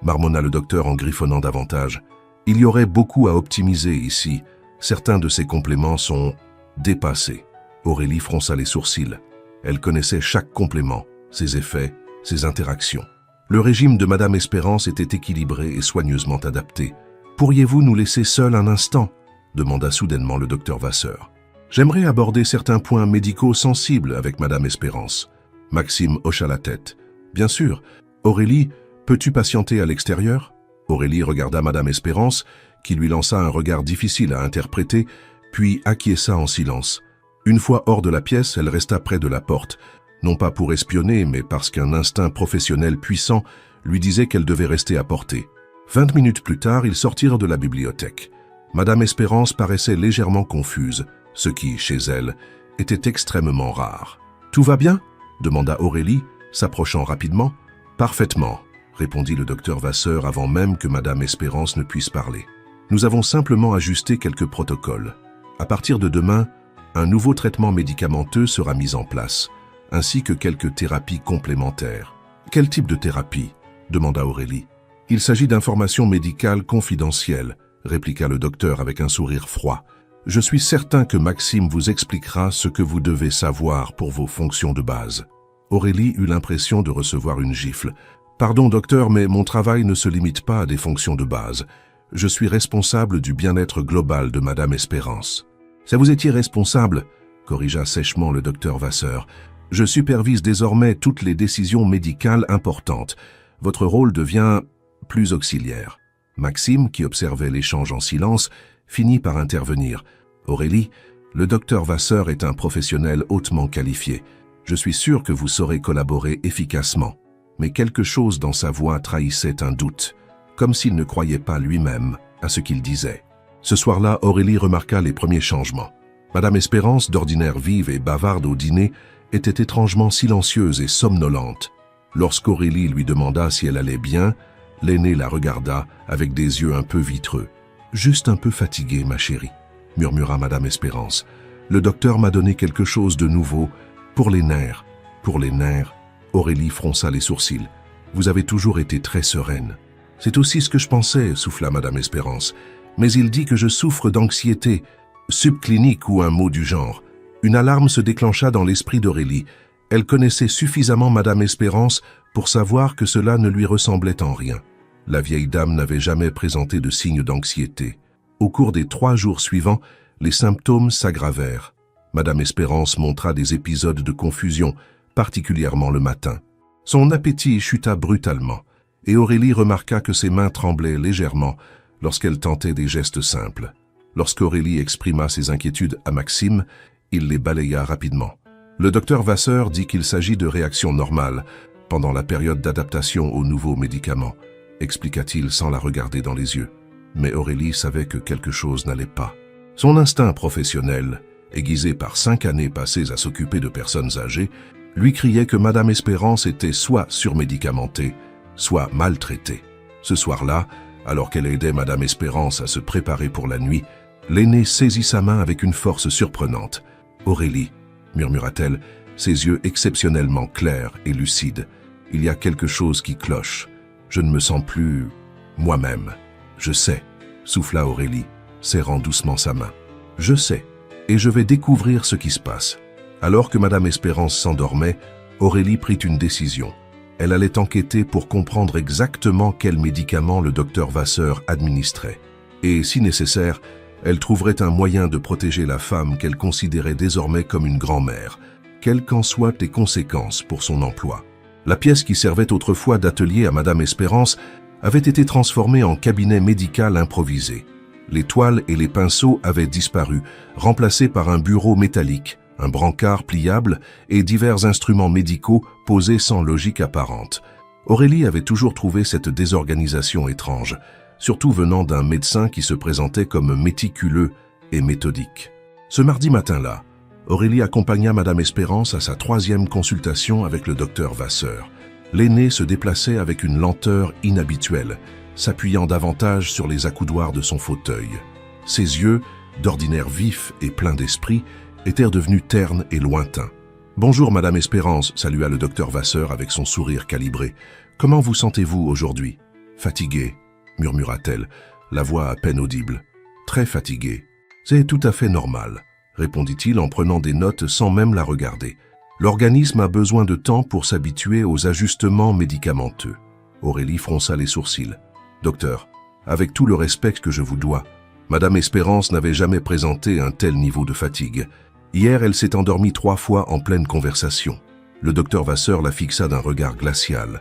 marmonna le docteur en griffonnant davantage. « Il y aurait beaucoup à optimiser ici. Certains de ces compléments sont dépassés. » Aurélie fronça les sourcils. Elle connaissait chaque complément, ses effets, ses interactions. Le régime de Madame Espérance était équilibré et soigneusement adapté. « Pourriez-vous nous laisser seuls un instant ?» demanda soudainement le docteur Vasseur. « J'aimerais aborder certains points médicaux sensibles avec Madame Espérance. » Maxime hocha la tête. « Bien sûr. Aurélie, peux-tu patienter à l'extérieur ?» Aurélie regarda Madame Espérance, qui lui lança un regard difficile à interpréter, puis acquiesça en silence. Une fois hors de la pièce, elle resta près de la porte, non pas pour espionner, mais parce qu'un instinct professionnel puissant lui disait qu'elle devait rester à portée. 20 minutes plus tard, ils sortirent de la bibliothèque. Madame Espérance paraissait légèrement confuse, ce qui, chez elle, était extrêmement rare. « Tout va bien ?» demanda Aurélie, s'approchant rapidement. « Parfaitement », répondit le docteur Vasseur avant même que Madame Espérance ne puisse parler. « Nous avons simplement ajusté quelques protocoles. À partir de demain, un nouveau traitement médicamenteux sera mis en place, ainsi que quelques thérapies complémentaires. »« Quel type de thérapie ?» demanda Aurélie. « Il s'agit d'informations médicales confidentielles, » répliqua le docteur avec un sourire froid. « Je suis certain que Maxime vous expliquera ce que vous devez savoir pour vos fonctions de base. » Aurélie eut l'impression de recevoir une gifle. « Pardon, docteur, mais mon travail ne se limite pas à des fonctions de base. Je suis responsable du bien-être global de Madame Espérance. »« Ça vous étiez responsable ?» corrigea sèchement le docteur Vasseur. « Je supervise désormais toutes les décisions médicales importantes. Votre rôle devient plus auxiliaire. » Maxime, qui observait l'échange en silence, finit par intervenir. « Aurélie, le docteur Vasseur est un professionnel hautement qualifié. Je suis sûr que vous saurez collaborer efficacement. » Mais quelque chose dans sa voix trahissait un doute, comme s'il ne croyait pas lui-même à ce qu'il disait. Ce soir-là, Aurélie remarqua les premiers changements. Madame Espérance, d'ordinaire vive et bavarde au dîner, était étrangement silencieuse et somnolente. Lorsqu'Aurélie lui demanda si elle allait bien, l'aînée la regarda avec des yeux un peu vitreux. « Juste un peu fatiguée, ma chérie, » murmura Madame Espérance. « Le docteur m'a donné quelque chose de nouveau pour les nerfs. » Pour les nerfs, Aurélie fronça les sourcils. « Vous avez toujours été très sereine. »« C'est aussi ce que je pensais, » souffla Madame Espérance. « Mais il dit que je souffre d'anxiété, subclinique ou un mot du genre. » Une alarme se déclencha dans l'esprit d'Aurélie. Elle connaissait suffisamment Madame Espérance pour savoir que cela ne lui ressemblait en rien. La vieille dame n'avait jamais présenté de signes d'anxiété. Au cours des 3 jours suivants, les symptômes s'aggravèrent. Madame Espérance montra des épisodes de confusion, particulièrement le matin. Son appétit chuta brutalement, et Aurélie remarqua que ses mains tremblaient légèrement lorsqu'elle tentait des gestes simples. Lorsqu'Aurélie exprima ses inquiétudes à Maxime, il les balaya rapidement. Le docteur Vasseur dit qu'il s'agit de réactions normales pendant la période d'adaptation aux nouveaux médicaments, expliqua-t-il sans la regarder dans les yeux. Mais Aurélie savait que quelque chose n'allait pas. Son instinct professionnel, aiguisé par 5 années passées à s'occuper de personnes âgées, lui criait que Madame Espérance était soit surmédicamentée, soit maltraitée. Ce soir-là, alors qu'elle aidait Madame Espérance à se préparer pour la nuit, l'aînée saisit sa main avec une force surprenante. « Aurélie » murmura-t-elle, ses yeux exceptionnellement clairs et lucides. « Il y a quelque chose qui cloche. Je ne me sens plus moi-même. »« Je sais » souffla Aurélie, serrant doucement sa main. « Je sais, et je vais découvrir ce qui se passe. » Alors que Madame Espérance s'endormait, Aurélie prit une décision. Elle allait enquêter pour comprendre exactement quels médicaments le docteur Vasseur administrait. Et, si nécessaire, elle trouverait un moyen de protéger la femme qu'elle considérait désormais comme une grand-mère, quelles qu'en soient les conséquences pour son emploi. La pièce qui servait autrefois d'atelier à Madame Espérance avait été transformée en cabinet médical improvisé. Les toiles et les pinceaux avaient disparu, remplacés par un bureau métallique, un brancard pliable et divers instruments médicaux posés sans logique apparente. Aurélie avait toujours trouvé cette désorganisation étrange, surtout venant d'un médecin qui se présentait comme méticuleux et méthodique. Ce mardi matin-là, Aurélie accompagna Madame Espérance à sa 3e consultation avec le docteur Vasseur. L'aîné se déplaçait avec une lenteur inhabituelle, s'appuyant davantage sur les accoudoirs de son fauteuil. Ses yeux, d'ordinaire vifs et pleins d'esprit, étaient devenus ternes et lointains. « Bonjour, Madame Espérance », salua le docteur Vasseur avec son sourire calibré. « Comment vous sentez-vous aujourd'hui ?»« Fatiguée », murmura-t-elle, la voix à peine audible. « Très fatiguée. »« C'est tout à fait normal », répondit-il en prenant des notes sans même la regarder. L'organisme a besoin de temps pour s'habituer aux ajustements médicamenteux. Aurélie fronça les sourcils. Docteur, avec tout le respect que je vous dois, Madame Espérance n'avait jamais présenté un tel niveau de fatigue. Hier, elle s'est endormie 3 fois en pleine conversation. Le docteur Vasseur la fixa d'un regard glacial.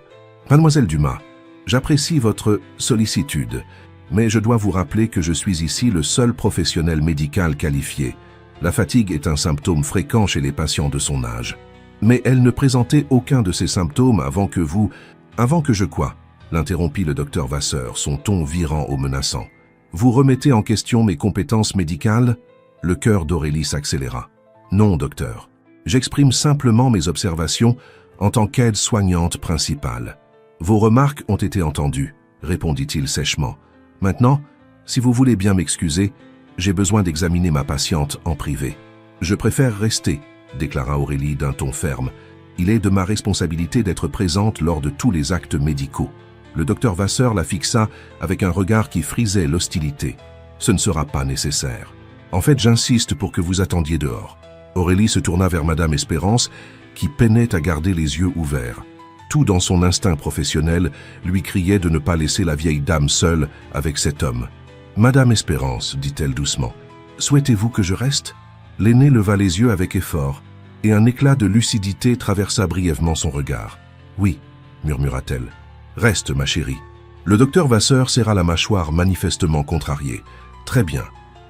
Mademoiselle Dumas, j'apprécie votre sollicitude, mais je dois vous rappeler que je suis ici le seul professionnel médical qualifié. La fatigue est un symptôme fréquent chez les patients de son âge. Mais elle ne présentait aucun de ces symptômes avant que vous... Avant que je quoi? L'interrompit le docteur Vasseur, son ton virant au menaçant. Vous remettez en question mes compétences médicales? Le cœur d'Aurélie s'accéléra. Non, docteur. J'exprime simplement mes observations en tant qu'aide-soignante principale. Vos remarques ont été entendues, répondit-il sèchement. Maintenant, si vous voulez bien m'excuser, j'ai besoin d'examiner ma patiente en privé. Je préfère rester, déclara Aurélie d'un ton ferme. Il est de ma responsabilité d'être présente lors de tous les actes médicaux. Le docteur Vasseur la fixa avec un regard qui frisait l'hostilité. Ce ne sera pas nécessaire. En fait, j'insiste pour que vous attendiez dehors. Aurélie se tourna vers Madame Espérance, qui peinait à garder les yeux ouverts. Tout dans son instinct professionnel lui criait de ne pas laisser la vieille dame seule avec cet homme. Madame Espérance, dit-elle doucement, souhaitez-vous que je reste? L'aînée leva les yeux avec effort, et un éclat de lucidité traversa brièvement son regard. Oui, murmura-t-elle. Reste, ma chérie. Le docteur Vasseur serra la mâchoire manifestement contrariée. Très bien,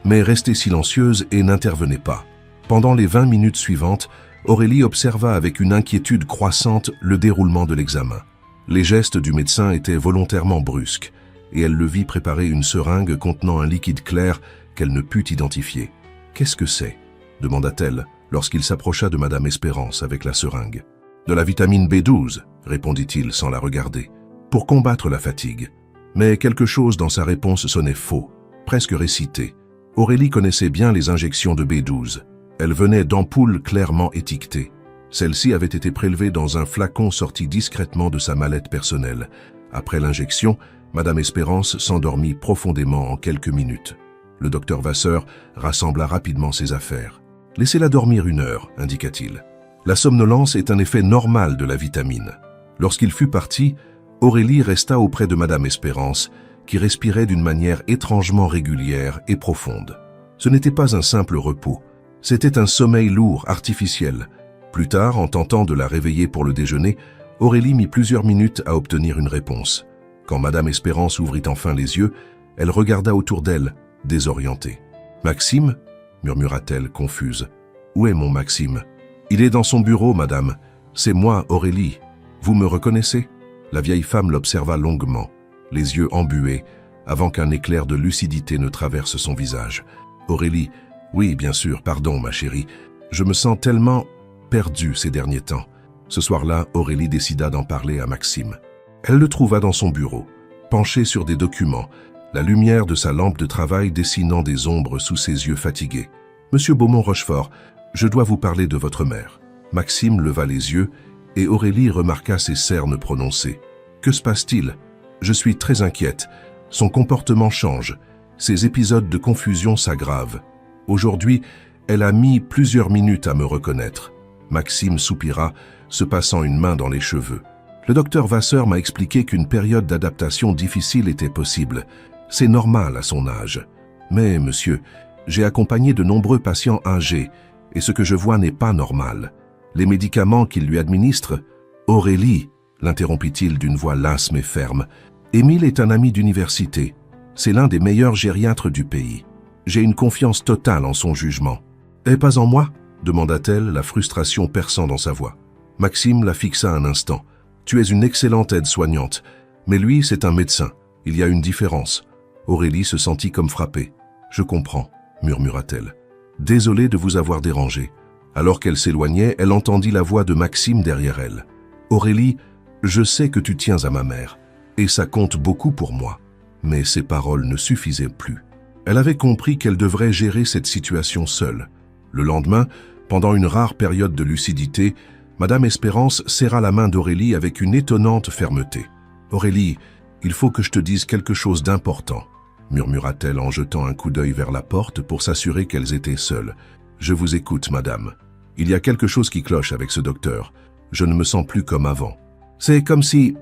mais restez silencieuse et n'intervenez pas. Pendant les 20 minutes suivantes, Aurélie observa avec une inquiétude croissante le déroulement de l'examen. Les gestes du médecin étaient volontairement brusques, et elle le vit préparer une seringue contenant un liquide clair qu'elle ne put identifier. « Qu'est-ce que c'est » demanda-t-elle lorsqu'il s'approcha de Madame Espérance avec la seringue. « De la vitamine B12 » répondit-il sans la regarder. « Pour combattre la fatigue. » Mais quelque chose dans sa réponse sonnait faux, presque récité. Aurélie connaissait bien les injections de B12. Elles venaient d'ampoules clairement étiquetées. Celle-ci avait été prélevée dans un flacon sorti discrètement de sa mallette personnelle. Après l'injection, Madame Espérance s'endormit profondément en quelques minutes. Le docteur Vasseur rassembla rapidement ses affaires. « Laissez-la dormir 1 heure, indiqua-t-il. La somnolence est un effet normal de la vitamine. » Lorsqu'il fut parti, Aurélie resta auprès de Madame Espérance, qui respirait d'une manière étrangement régulière et profonde. Ce n'était pas un simple repos. C'était un sommeil lourd, artificiel. Plus tard, en tentant de la réveiller pour le déjeuner, Aurélie mit plusieurs minutes à obtenir une réponse. Quand Madame Espérance ouvrit enfin les yeux, elle regarda autour d'elle, désorientée. « Maxime » murmura-t-elle, confuse. « Où est mon Maxime ?»« Il est dans son bureau, madame. C'est moi, Aurélie. Vous me reconnaissez ?» La vieille femme l'observa longuement, les yeux embués, avant qu'un éclair de lucidité ne traverse son visage. « Aurélie, oui, bien sûr, pardon, ma chérie. Je me sens tellement perdue ces derniers temps. » Ce soir-là, Aurélie décida d'en parler à Maxime. Elle le trouva dans son bureau, penché sur des documents, la lumière de sa lampe de travail dessinant des ombres sous ses yeux fatigués. « Monsieur Beaumont-Rochefort, je dois vous parler de votre mère. » Maxime leva les yeux et Aurélie remarqua ses cernes prononcées. « Que se passe-t-il? Je suis très inquiète. Son comportement change. Ses épisodes de confusion s'aggravent. Aujourd'hui, elle a mis plusieurs minutes à me reconnaître. » Maxime soupira, se passant une main dans les cheveux. « Le docteur Vasseur m'a expliqué qu'une période d'adaptation difficile était possible. C'est normal à son âge. Mais, monsieur, j'ai accompagné de nombreux patients âgés, et ce que je vois n'est pas normal. Les médicaments qu'il lui administre... » « Aurélie, l'interrompit-il d'une voix lasse mais ferme, Émile est un ami d'université. C'est l'un des meilleurs gériatres du pays. J'ai une confiance totale en son jugement. »« Et pas en moi ?» demanda-t-elle, la frustration perçant dans sa voix. Maxime la fixa un instant. « Tu es une excellente aide-soignante, mais lui, c'est un médecin. Il y a une différence. » Aurélie se sentit comme frappée. « Je comprends, » murmura-t-elle. « Désolée de vous avoir dérangé. » Alors qu'elle s'éloignait, elle entendit la voix de Maxime derrière elle. « Aurélie, je sais que tu tiens à ma mère, et ça compte beaucoup pour moi. » Mais ces paroles ne suffisaient plus. Elle avait compris qu'elle devrait gérer cette situation seule. Le lendemain, pendant une rare période de lucidité, Madame Espérance serra la main d'Aurélie avec une étonnante fermeté. « Aurélie, il faut que je te dise quelque chose d'important, » murmura-t-elle en jetant un coup d'œil vers la porte pour s'assurer qu'elles étaient seules. « Je vous écoute, madame. Il y a quelque chose qui cloche avec ce docteur. Je ne me sens plus comme avant. C'est comme si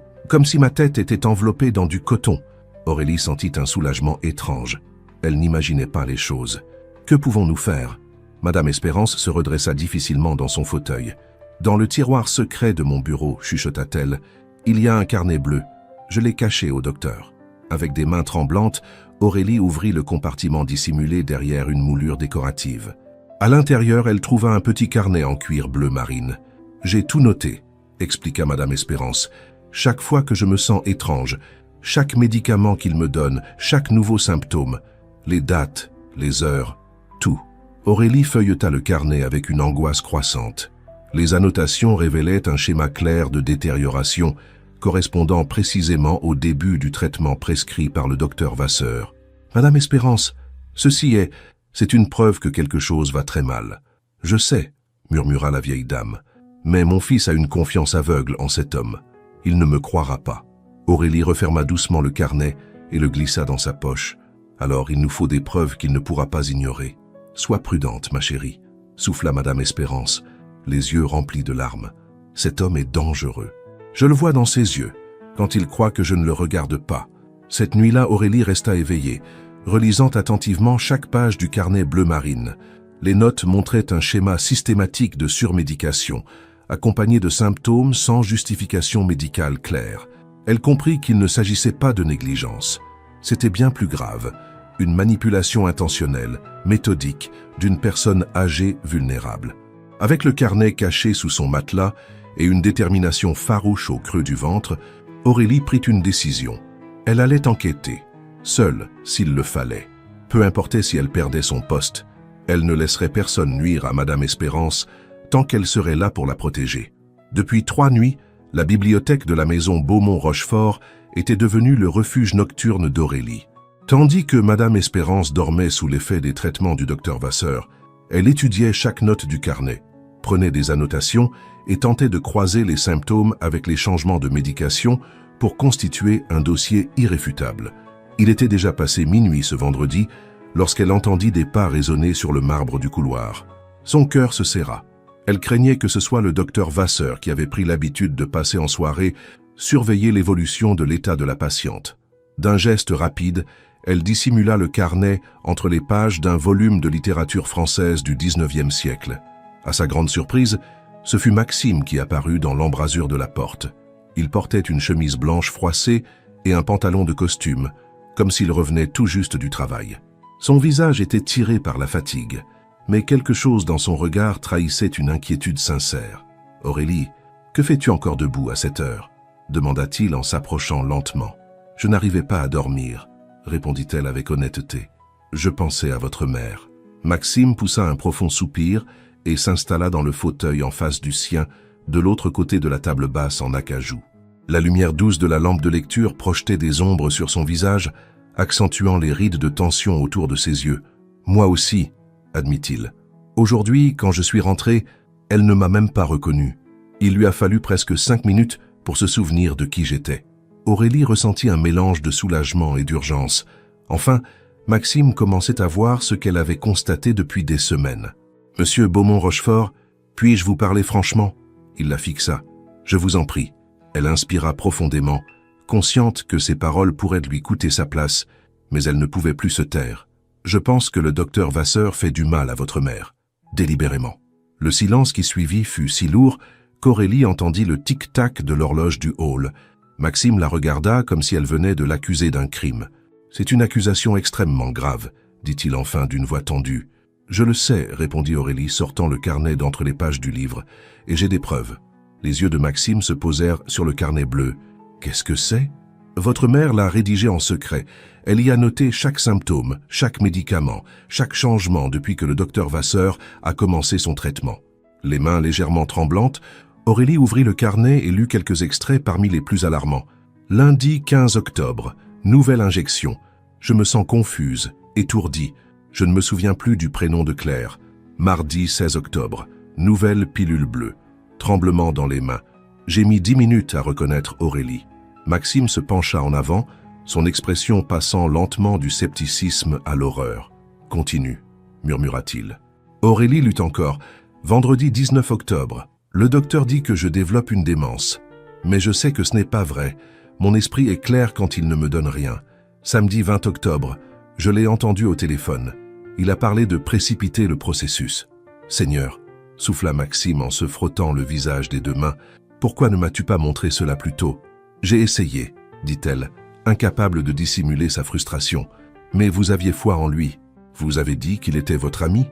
ma tête était enveloppée dans du coton. Aurélie sentit un soulagement étrange. Elle n'imaginait pas les choses. Que pouvons-nous faire? Madame Espérance se redressa difficilement dans son fauteuil. Dans le tiroir secret de mon bureau, chuchota-t-elle, il y a un carnet bleu. Je l'ai caché au docteur. Avec des mains tremblantes, Aurélie ouvrit le compartiment dissimulé derrière une moulure décorative. À l'intérieur, elle trouva un petit carnet en cuir bleu marine. « J'ai tout noté », expliqua Madame Espérance. « Chaque fois que je me sens étrange, chaque médicament qu'il me donne, chaque nouveau symptôme, les dates, les heures, tout. » Aurélie feuilleta le carnet avec une angoisse croissante. Les annotations révélaient un schéma clair de détérioration, correspondant précisément au début du traitement prescrit par le docteur Vasseur. « Madame Espérance, c'est une preuve que quelque chose va très mal. »« Je sais, » murmura la vieille dame, « mais mon fils a une confiance aveugle en cet homme. Il ne me croira pas. » Aurélie referma doucement le carnet et le glissa dans sa poche. « Alors il nous faut des preuves qu'il ne pourra pas ignorer. »« Sois prudente, ma chérie, » souffla Madame Espérance, les yeux remplis de larmes. « Cet homme est dangereux. Je le vois dans ses yeux, quand il croit que je ne le regarde pas. » Cette nuit-là, Aurélie resta éveillée, relisant attentivement chaque page du carnet bleu marine. Les notes montraient un schéma systématique de surmédication, accompagné de symptômes sans justification médicale claire. Elle comprit qu'il ne s'agissait pas de négligence. C'était bien plus grave, une manipulation intentionnelle, méthodique, d'une personne âgée vulnérable. Avec le carnet caché sous son matelas et une détermination farouche au creux du ventre, Aurélie prit une décision. Elle allait enquêter, seule s'il le fallait. Peu importait si elle perdait son poste, elle ne laisserait personne nuire à Madame Espérance tant qu'elle serait là pour la protéger. Depuis 3 nuits, la bibliothèque de la maison Beaumont-Rochefort était devenue le refuge nocturne d'Aurélie. Tandis que Madame Espérance dormait sous l'effet des traitements du docteur Vasseur, elle étudiait chaque note du carnet, prenait des annotations et tentait de croiser les symptômes avec les changements de médication pour constituer un dossier irréfutable. Il était déjà passé minuit ce vendredi lorsqu'elle entendit des pas résonner sur le marbre du couloir. Son cœur se serra. Elle craignait que ce soit le docteur Vasseur qui avait pris l'habitude de passer en soirée surveiller l'évolution de l'état de la patiente. D'un geste rapide, elle dissimula le carnet entre les pages d'un volume de littérature française du XIXe siècle. À sa grande surprise, ce fut Maxime qui apparut dans l'embrasure de la porte. Il portait une chemise blanche froissée et un pantalon de costume, comme s'il revenait tout juste du travail. Son visage était tiré par la fatigue, mais quelque chose dans son regard trahissait une inquiétude sincère. « Aurélie, que fais-tu encore debout à cette heure ?» demanda-t-il en s'approchant lentement. « Je n'arrivais pas à dormir, » répondit-elle avec honnêteté. « Je pensais à votre mère. » Maxime poussa un profond soupir et s'installa dans le fauteuil en face du sien, de l'autre côté de la table basse en acajou. La lumière douce de la lampe de lecture projetait des ombres sur son visage, accentuant les rides de tension autour de ses yeux. « Moi aussi, » admit-il. « Aujourd'hui, quand je suis rentré, elle ne m'a même pas reconnu. Il lui a fallu presque 5 minutes pour se souvenir de qui j'étais. » Aurélie ressentit un mélange de soulagement et d'urgence. Enfin, Maxime commençait à voir ce qu'elle avait constaté depuis des semaines. « Monsieur Beaumont-Rochefort, puis-je vous parler franchement ?» Il la fixa. « Je vous en prie. » Elle inspira profondément, consciente que ses paroles pourraient lui coûter sa place, mais elle ne pouvait plus se taire. « Je pense que le docteur Vasseur fait du mal à votre mère, délibérément. » Le silence qui suivit fut si lourd qu'Aurélie entendit le tic-tac de l'horloge du hall. Maxime la regarda comme si elle venait de l'accuser d'un crime. « C'est une accusation extrêmement grave, » dit-il enfin d'une voix tendue. « Je le sais, » répondit Aurélie, sortant le carnet d'entre les pages du livre, « et j'ai des preuves. » Les yeux de Maxime se posèrent sur le carnet bleu. « Qu'est-ce que c'est ?»« Votre mère l'a rédigé en secret. Elle y a noté chaque symptôme, chaque médicament, chaque changement depuis que le docteur Vasseur a commencé son traitement. » Les mains légèrement tremblantes, Aurélie ouvrit le carnet et lut quelques extraits parmi les plus alarmants. « Lundi 15 octobre, nouvelle injection. Je me sens confuse, étourdie. Je ne me souviens plus du prénom de Claire. Mardi 16 octobre, nouvelle pilule bleue. Tremblement dans les mains. J'ai mis 10 minutes à reconnaître Aurélie. » Maxime se pencha en avant, son expression passant lentement du scepticisme à l'horreur. « Continue, » murmura-t-il. Aurélie lut encore. Vendredi 19 octobre. Le docteur dit que je développe une démence. Mais je sais que ce n'est pas vrai. Mon esprit est clair quand il ne me donne rien. Samedi 20 octobre. Je l'ai entendu au téléphone. Il a parlé de précipiter le processus. Seigneur, souffla Maxime en se frottant le visage des deux mains, pourquoi ne m'as-tu pas montré cela plus tôt? J'ai essayé, dit-elle, incapable de dissimuler sa frustration. Mais vous aviez foi en lui. Vous avez dit qu'il était votre ami?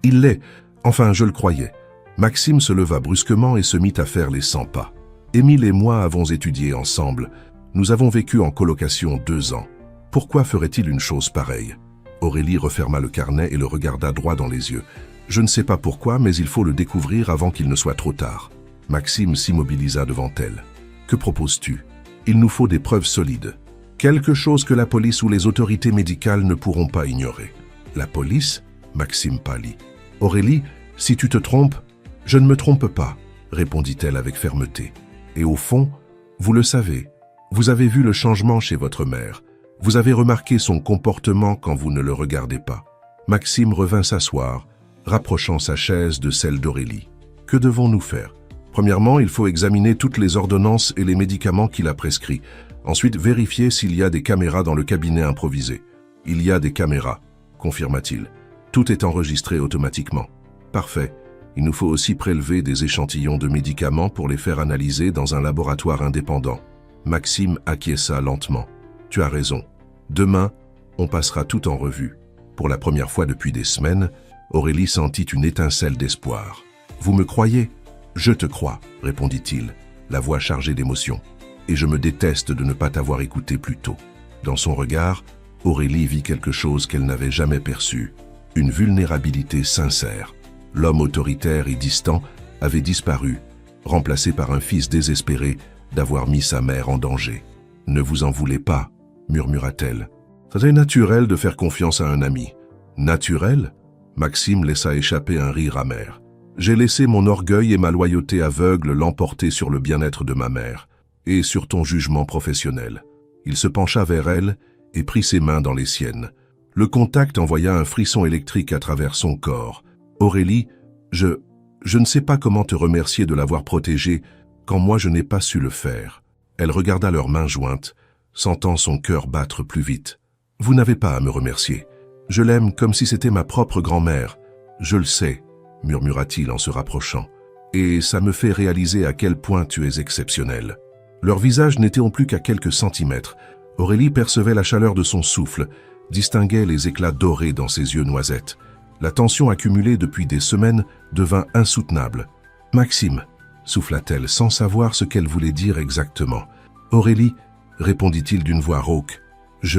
Il l'est. Enfin, je le croyais. Maxime se leva brusquement et se mit à faire les 100 pas. Émile et moi avons étudié ensemble. Nous avons vécu en colocation 2 ans. Pourquoi ferait-il une chose pareille? Aurélie referma le carnet et le regarda droit dans les yeux. Je ne sais pas pourquoi, mais il faut le découvrir avant qu'il ne soit trop tard. Maxime s'immobilisa devant elle. Que proposes-tu? Il nous faut des preuves solides. Quelque chose que la police ou les autorités médicales ne pourront pas ignorer. La police? Maxime pâlit. Aurélie, si tu te trompes, je ne me trompe pas, répondit-elle avec fermeté. Et au fond, vous le savez, vous avez vu le changement chez votre mère. Vous avez remarqué son comportement quand vous ne le regardez pas. Maxime revint s'asseoir, rapprochant sa chaise de celle d'Aurélie. Que devons-nous faire? Premièrement, il faut examiner toutes les ordonnances et les médicaments qu'il a prescrits. Ensuite, vérifier s'il y a des caméras dans le cabinet improvisé. Il y a des caméras, confirma-t-il. Tout est enregistré automatiquement. Parfait. Il nous faut aussi prélever des échantillons de médicaments pour les faire analyser dans un laboratoire indépendant. Maxime acquiesça lentement. Tu as raison. Demain, on passera tout en revue. Pour la première fois depuis des semaines, Aurélie sentit une étincelle d'espoir. Vous me croyez? Je te crois, répondit-il, la voix chargée d'émotion. Et je me déteste de ne pas t'avoir écouté plus tôt. Dans son regard, Aurélie vit quelque chose qu'elle n'avait jamais perçu. Une vulnérabilité sincère. L'homme autoritaire et distant avait disparu, remplacé par un fils désespéré d'avoir mis sa mère en danger. « Ne vous en voulez pas », murmura-t-elle. « C'était naturel de faire confiance à un ami. »« Naturel ?» Maxime laissa échapper un rire amer. « J'ai laissé mon orgueil et ma loyauté aveugle l'emporter sur le bien-être de ma mère et sur ton jugement professionnel. » Il se pencha vers elle et prit ses mains dans les siennes. Le contact envoya un frisson électrique à travers son corps. « Aurélie, je ne sais pas comment te remercier de l'avoir protégée quand moi je n'ai pas su le faire. » Elle regarda leurs mains jointes, sentant son cœur battre plus vite. « Vous n'avez pas à me remercier. Je l'aime comme si c'était ma propre grand-mère. Je le sais, » murmura-t-il en se rapprochant. « Et ça me fait réaliser à quel point tu es exceptionnel. » Leurs visages n'étaient plus qu'à quelques centimètres. Aurélie percevait la chaleur de son souffle, distinguait les éclats dorés dans ses yeux noisettes. La tension accumulée depuis des semaines devint insoutenable. « Maxime !» souffla-t-elle sans savoir ce qu'elle voulait dire exactement. « Aurélie !» répondit-il d'une voix rauque.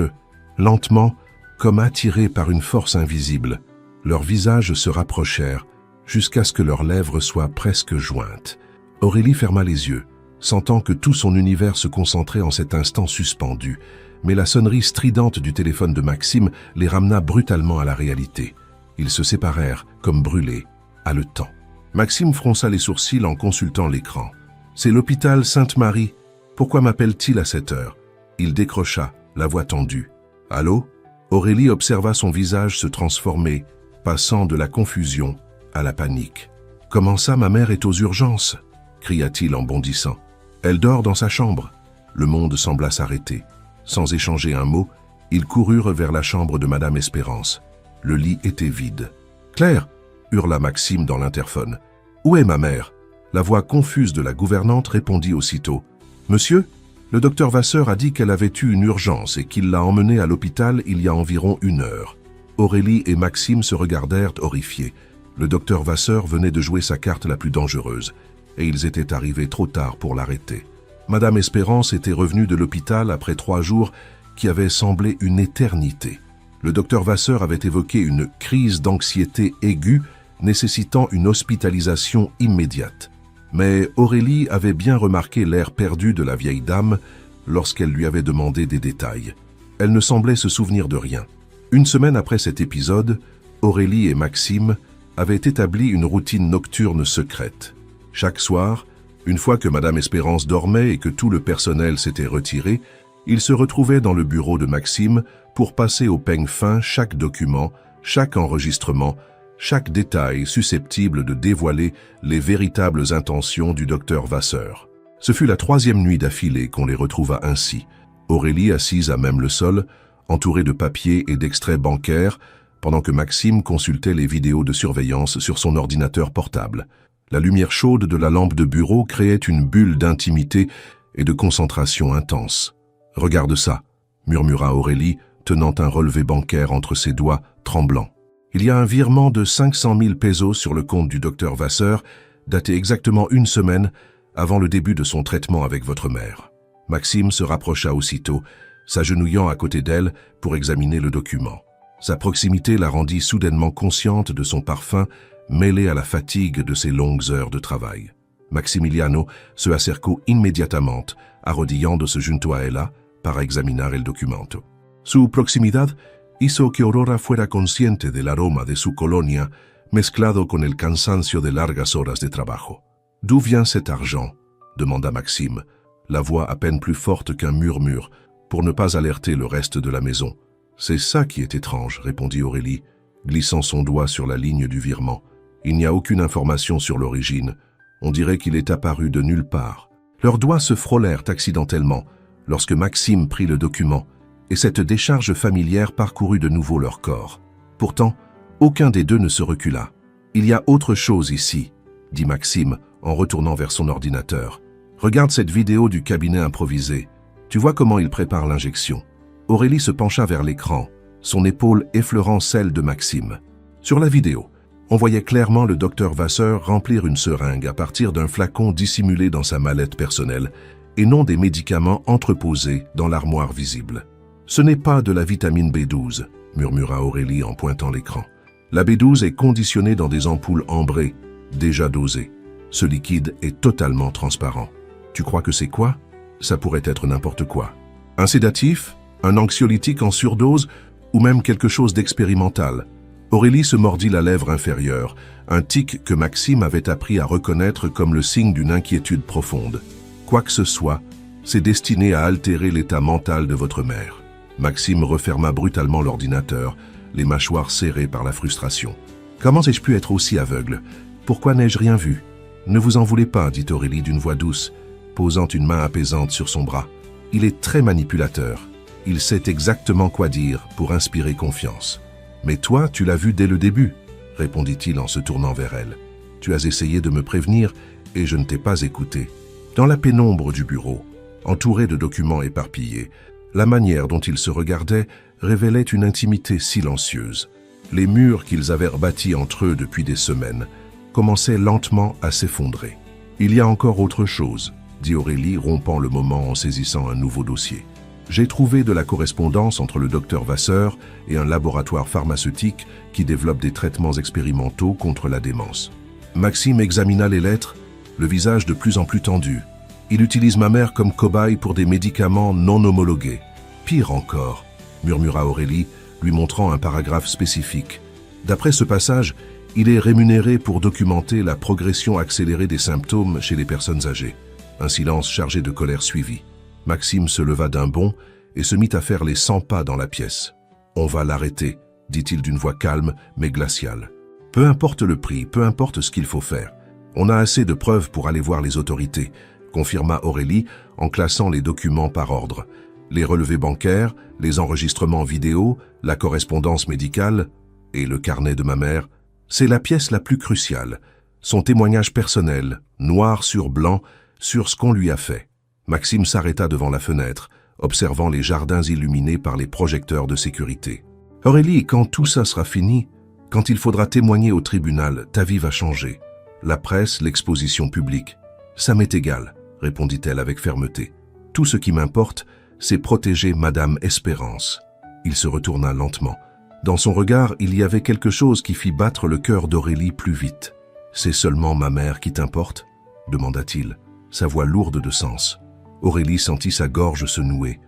« Lentement, comme attirés par une force invisible, leurs visages se rapprochèrent jusqu'à ce que leurs lèvres soient presque jointes. Aurélie ferma les yeux, sentant que tout son univers se concentrait en cet instant suspendu, mais la sonnerie stridente du téléphone de Maxime les ramena brutalement à la réalité. Ils se séparèrent, comme brûlés, haletants. Maxime fronça les sourcils en consultant l'écran. « C'est l'hôpital Sainte-Marie. Pourquoi m'appelle-t-il à cette heure ?» Il décrocha, la voix tendue. « Allô ?» Aurélie observa son visage se transformer, passant de la confusion à la panique. « Comment ça, ma mère est aux urgences ?» cria-t-il en bondissant. « Elle dort dans sa chambre. » Le monde sembla s'arrêter. Sans échanger un mot, ils coururent vers la chambre de Madame Espérance. Le lit était vide. « Claire !» hurla Maxime dans l'interphone. « Où est ma mère ?» La voix confuse de la gouvernante répondit aussitôt. « Monsieur, le docteur Vasseur a dit qu'elle avait eu une urgence et qu'il l'a emmenée à l'hôpital il y a environ 1 heure. » Aurélie et Maxime se regardèrent horrifiés. Le docteur Vasseur venait de jouer sa carte la plus dangereuse, et ils étaient arrivés trop tard pour l'arrêter. Madame Espérance était revenue de l'hôpital après 3 jours qui avaient semblé une éternité. Le docteur Vasseur avait évoqué une crise d'anxiété aiguë nécessitant une hospitalisation immédiate. Mais Aurélie avait bien remarqué l'air perdu de la vieille dame lorsqu'elle lui avait demandé des détails. Elle ne semblait se souvenir de rien. 1 semaine après cet épisode, Aurélie et Maxime avaient établi une routine nocturne secrète. Chaque soir, une fois que Madame Espérance dormait et que tout le personnel s'était retiré, ils se retrouvaient dans le bureau de Maxime pour passer au peigne fin chaque document, chaque enregistrement, chaque détail susceptible de dévoiler les véritables intentions du docteur Vasseur. Ce fut la 3e nuit d'affilée qu'on les retrouva ainsi. Aurélie assise à même le sol, entourée de papiers et d'extraits bancaires, pendant que Maxime consultait les vidéos de surveillance sur son ordinateur portable. La lumière chaude de la lampe de bureau créait une bulle d'intimité et de concentration intense. « Regarde ça », murmura Aurélie, tenant un relevé bancaire entre ses doigts, tremblant. Il y a un virement de 500 000 pesos sur le compte du docteur Vasseur, daté exactement 1 semaine avant le début de son traitement avec votre mère. Maxime se rapprocha aussitôt, s'agenouillant à côté d'elle pour examiner le document. Sa proximité la rendit soudainement consciente de son parfum, mêlé à la fatigue de ses longues heures de travail. Maximiliano se acercó inmediatamente, arrodillando-se junto a ella para examinar el documento. Su proximidad hizo que Aurora fuera consciente del aroma de su colonia, mezclado con el cansancio de largas horas de trabajo. « D'où vient cet argent ?» demanda Maxime, la voix à peine plus forte qu'un murmure, pour ne pas alerter le reste de la maison. « C'est ça qui est étrange, » répondit Aurélie, glissant son doigt sur la ligne du virement. « Il n'y a aucune information sur l'origine. On dirait qu'il est apparu de nulle part. » Leurs doigts se frôlèrent accidentellement lorsque Maxime prit le document, et cette décharge familière parcourut de nouveau leur corps. Pourtant, aucun des deux ne se recula. « Il y a autre chose ici, » dit Maxime en retournant vers son ordinateur. « Regarde cette vidéo du cabinet improvisé. Tu vois comment il prépare l'injection. » Aurélie se pencha vers l'écran, son épaule effleurant celle de Maxime. Sur la vidéo, on voyait clairement le docteur Vasseur remplir une seringue à partir d'un flacon dissimulé dans sa mallette personnelle et non des médicaments entreposés dans l'armoire visible. « Ce n'est pas de la vitamine B12, » murmura Aurélie en pointant l'écran. « La B12 est conditionnée dans des ampoules ambrées, déjà dosées. Ce liquide est totalement transparent. Tu crois que c'est quoi? Ça pourrait être n'importe quoi. Un sédatif? Un anxiolytique en surdose? Ou même quelque chose d'expérimental? » Aurélie se mordit la lèvre inférieure, un tic que Maxime avait appris à reconnaître comme le signe d'une inquiétude profonde. « Quoi que ce soit, c'est destiné à altérer l'état mental de votre mère. » Maxime referma brutalement l'ordinateur, les mâchoires serrées par la frustration. « Comment ai-je pu être aussi aveugle? Pourquoi n'ai-je rien vu? » « Ne vous en voulez pas, dit Aurélie d'une voix douce, posant une main apaisante sur son bras. « Il est très manipulateur. Il sait exactement quoi dire pour inspirer confiance. »« Mais toi, tu l'as vu dès le début, » répondit-il en se tournant vers elle. « Tu as essayé de me prévenir et je ne t'ai pas écouté. » Dans la pénombre du bureau, entouré de documents éparpillés, la manière dont ils se regardaient révélait une intimité silencieuse. Les murs qu'ils avaient rebâtis entre eux depuis des semaines commençait lentement à s'effondrer. « Il y a encore autre chose, » dit Aurélie, rompant le moment en saisissant un nouveau dossier. « J'ai trouvé de la correspondance entre le docteur Vasseur et un laboratoire pharmaceutique qui développe des traitements expérimentaux contre la démence. » Maxime examina les lettres, le visage de plus en plus tendu. « Il utilise ma mère comme cobaye pour des médicaments non homologués. Pire encore, » murmura Aurélie, lui montrant un paragraphe spécifique. D'après ce passage, il est rémunéré pour documenter la progression accélérée des symptômes chez les personnes âgées. Un silence chargé de colère suivit. Maxime se leva d'un bond et se mit à faire les 100 pas dans la pièce. « On va l'arrêter, » dit-il d'une voix calme mais glaciale. « Peu importe le prix, peu importe ce qu'il faut faire. On a assez de preuves pour aller voir les autorités, » confirma Aurélie en classant les documents par ordre. Les relevés bancaires, les enregistrements vidéo, la correspondance médicale et le carnet de ma mère. C'est la pièce la plus cruciale, son témoignage personnel, noir sur blanc, sur ce qu'on lui a fait. Maxime s'arrêta devant la fenêtre, observant les jardins illuminés par les projecteurs de sécurité. « Aurélie, quand tout ça sera fini, quand il faudra témoigner au tribunal, ta vie va changer. La presse, l'exposition publique. Ça m'est égal, » répondit-elle avec fermeté. « Tout ce qui m'importe, c'est protéger Madame Espérance. » Il se retourna lentement. Dans son regard, il y avait quelque chose qui fit battre le cœur d'Aurélie plus vite. « C'est seulement ma mère qui t'importe ?» demanda-t-il, sa voix lourde de sens. Aurélie sentit sa gorge se nouer.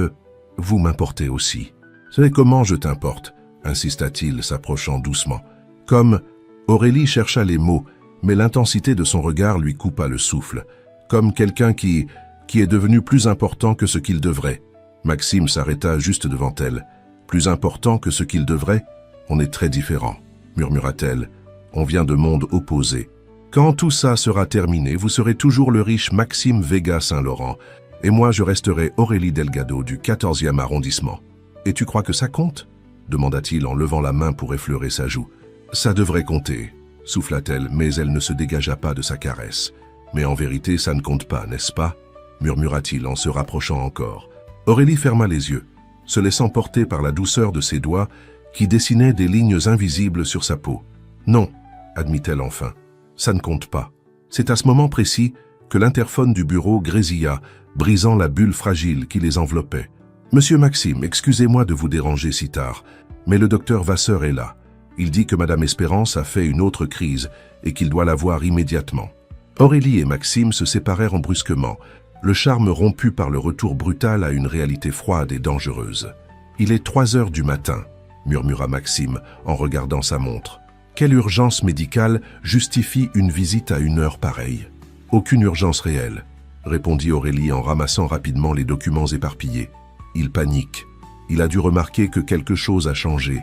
« Vous m'importez aussi. »« C'est comment je t'importe ?» insista-t-il, s'approchant doucement. Comme Aurélie chercha les mots, mais l'intensité de son regard lui coupa le souffle. Comme quelqu'un qui est devenu plus important que ce qu'il devrait. Maxime s'arrêta juste devant elle. Plus important que ce qu'il devrait, on est très différents. murmura-t-elle. On vient de mondes opposés. Quand tout ça sera terminé, vous serez toujours le riche Maxime Vega Saint-Laurent, et moi je resterai Aurélie Delgado du 14e arrondissement. Et tu crois que ça compte? Demanda-t-il en levant la main pour effleurer sa joue. Ça devrait compter, souffla-t-elle, mais elle ne se dégagea pas de sa caresse. Mais en vérité, ça ne compte pas, n'est-ce pas? Murmura-t-il en se rapprochant encore. Aurélie ferma les yeux, se laissant porter par la douceur de ses doigts qui dessinaient des lignes invisibles sur sa peau. Non, admit-elle enfin, ça ne compte pas. C'est à ce moment précis que l'interphone du bureau grésilla, brisant la bulle fragile qui les enveloppait. « Monsieur Maxime, excusez-moi de vous déranger si tard, mais le docteur Vasseur est là. Il dit que Madame Espérance a fait une autre crise et qu'il doit la voir immédiatement. » Aurélie et Maxime se séparèrent brusquement, le charme rompu par le retour brutal à une réalité froide et dangereuse. « Il est 3 heures du matin, » murmura Maxime en regardant sa montre. « Quelle urgence médicale justifie une visite à une heure pareille? »« Aucune urgence réelle, » répondit Aurélie en ramassant rapidement les documents éparpillés. Il panique. Il a dû remarquer que quelque chose a changé.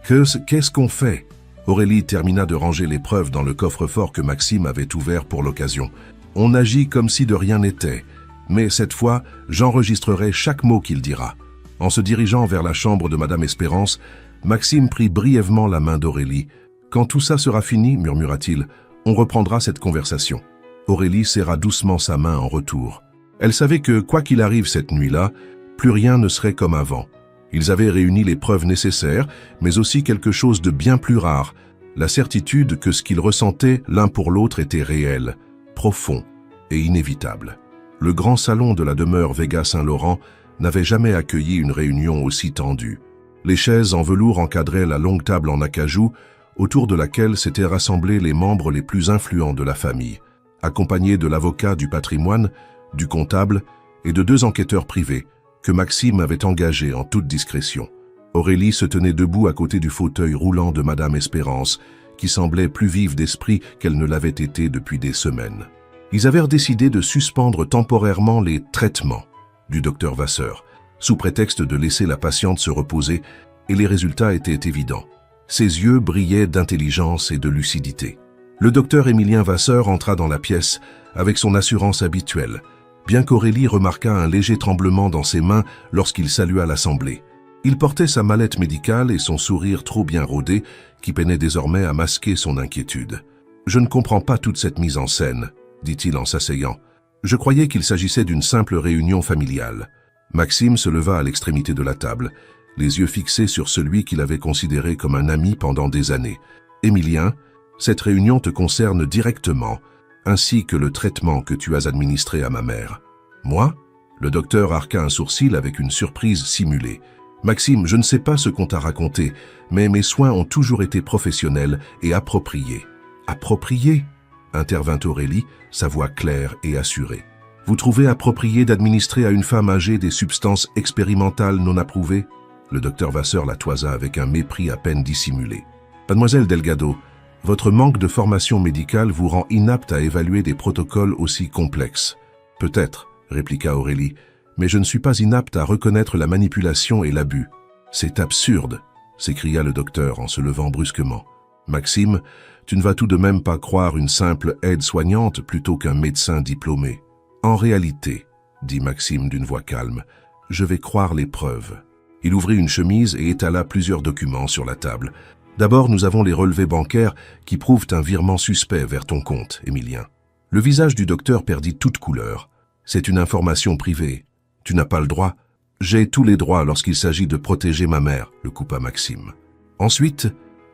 Qu'est-ce qu'on fait? Aurélie termina de ranger les preuves dans le coffre-fort que Maxime avait ouvert pour l'occasion. On agit comme si de rien n'était, mais cette fois, j'enregistrerai chaque mot qu'il dira. En se dirigeant vers la chambre de Madame Espérance, Maxime prit brièvement la main d'Aurélie. « Quand tout ça sera fini, murmura-t-il, on reprendra cette conversation. » Aurélie serra doucement sa main en retour. Elle savait que, quoi qu'il arrive cette nuit-là, plus rien ne serait comme avant. Ils avaient réuni les preuves nécessaires, mais aussi quelque chose de bien plus rare, la certitude que ce qu'ils ressentaient l'un pour l'autre était réel, profond et inévitable. Le grand salon de la demeure Vega Saint-Laurent n'avait jamais accueilli une réunion aussi tendue. Les chaises en velours encadraient la longue table en acajou, autour de laquelle s'étaient rassemblés les membres les plus influents de la famille, accompagnés de l'avocat du patrimoine, du comptable et de 2 enquêteurs privés, que Maxime avait engagé en toute discrétion. Aurélie se tenait debout à côté du fauteuil roulant de Madame Espérance, qui semblait plus vive d'esprit qu'elle ne l'avait été depuis des semaines. Ils avaient décidé de suspendre temporairement les traitements du docteur Vasseur, sous prétexte de laisser la patiente se reposer, et les résultats étaient évidents. Ses yeux brillaient d'intelligence et de lucidité. Le docteur Émilien Vasseur entra dans la pièce avec son assurance habituelle, bien qu'Aurélie remarqua un léger tremblement dans ses mains lorsqu'il salua l'assemblée. Il portait sa mallette médicale et son sourire trop bien rodé qui peinait désormais à masquer son inquiétude. « Je ne comprends pas toute cette mise en scène, » dit-il en s'asseyant. « Je croyais qu'il s'agissait d'une simple réunion familiale. » Maxime se leva à l'extrémité de la table, les yeux fixés sur celui qu'il avait considéré comme un ami pendant des années. « Émilien, cette réunion te concerne directement, ainsi que le traitement que tu as administré à ma mère. »« Moi ?» Le docteur arqua un sourcil avec une surprise simulée. « Maxime, je ne sais pas ce qu'on t'a raconté, mais mes soins ont toujours été professionnels et appropriés. »« Appropriés ?» intervint Aurélie, sa voix claire et assurée. « Vous trouvez approprié d'administrer à une femme âgée des substances expérimentales non approuvées ?» Le docteur Vasseur la toisa avec un mépris à peine dissimulé. « Mademoiselle Delgado, votre manque de formation médicale vous rend inapte à évaluer des protocoles aussi complexes. »« Peut-être, » répliqua Aurélie, « mais je ne suis pas inapte à reconnaître la manipulation et l'abus. »« C'est absurde !» s'écria le docteur en se levant brusquement. « Maxime, tu ne vas tout de même pas croire une simple aide-soignante plutôt qu'un médecin diplômé. »« En réalité, » dit Maxime d'une voix calme, « je vais croire les preuves. » Il ouvrit une chemise et étala plusieurs documents sur la table. D'abord, nous avons les relevés bancaires qui prouvent un virement suspect vers ton compte, Émilien. Le visage du docteur perdit toute couleur. C'est une information privée. Tu n'as pas le droit. J'ai tous les droits lorsqu'il s'agit de protéger ma mère, le coupa Maxime. Ensuite,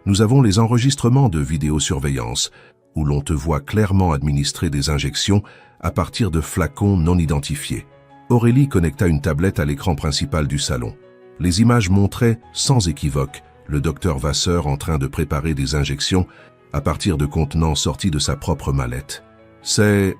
nous avons les enregistrements de vidéosurveillance, où l'on te voit clairement administrer des injections à partir de flacons non identifiés. Aurélie connecta une tablette à l'écran principal du salon. Les images montraient, sans équivoque, le docteur Vasseur en train de préparer des injections à partir de contenants sortis de sa propre mallette. C'est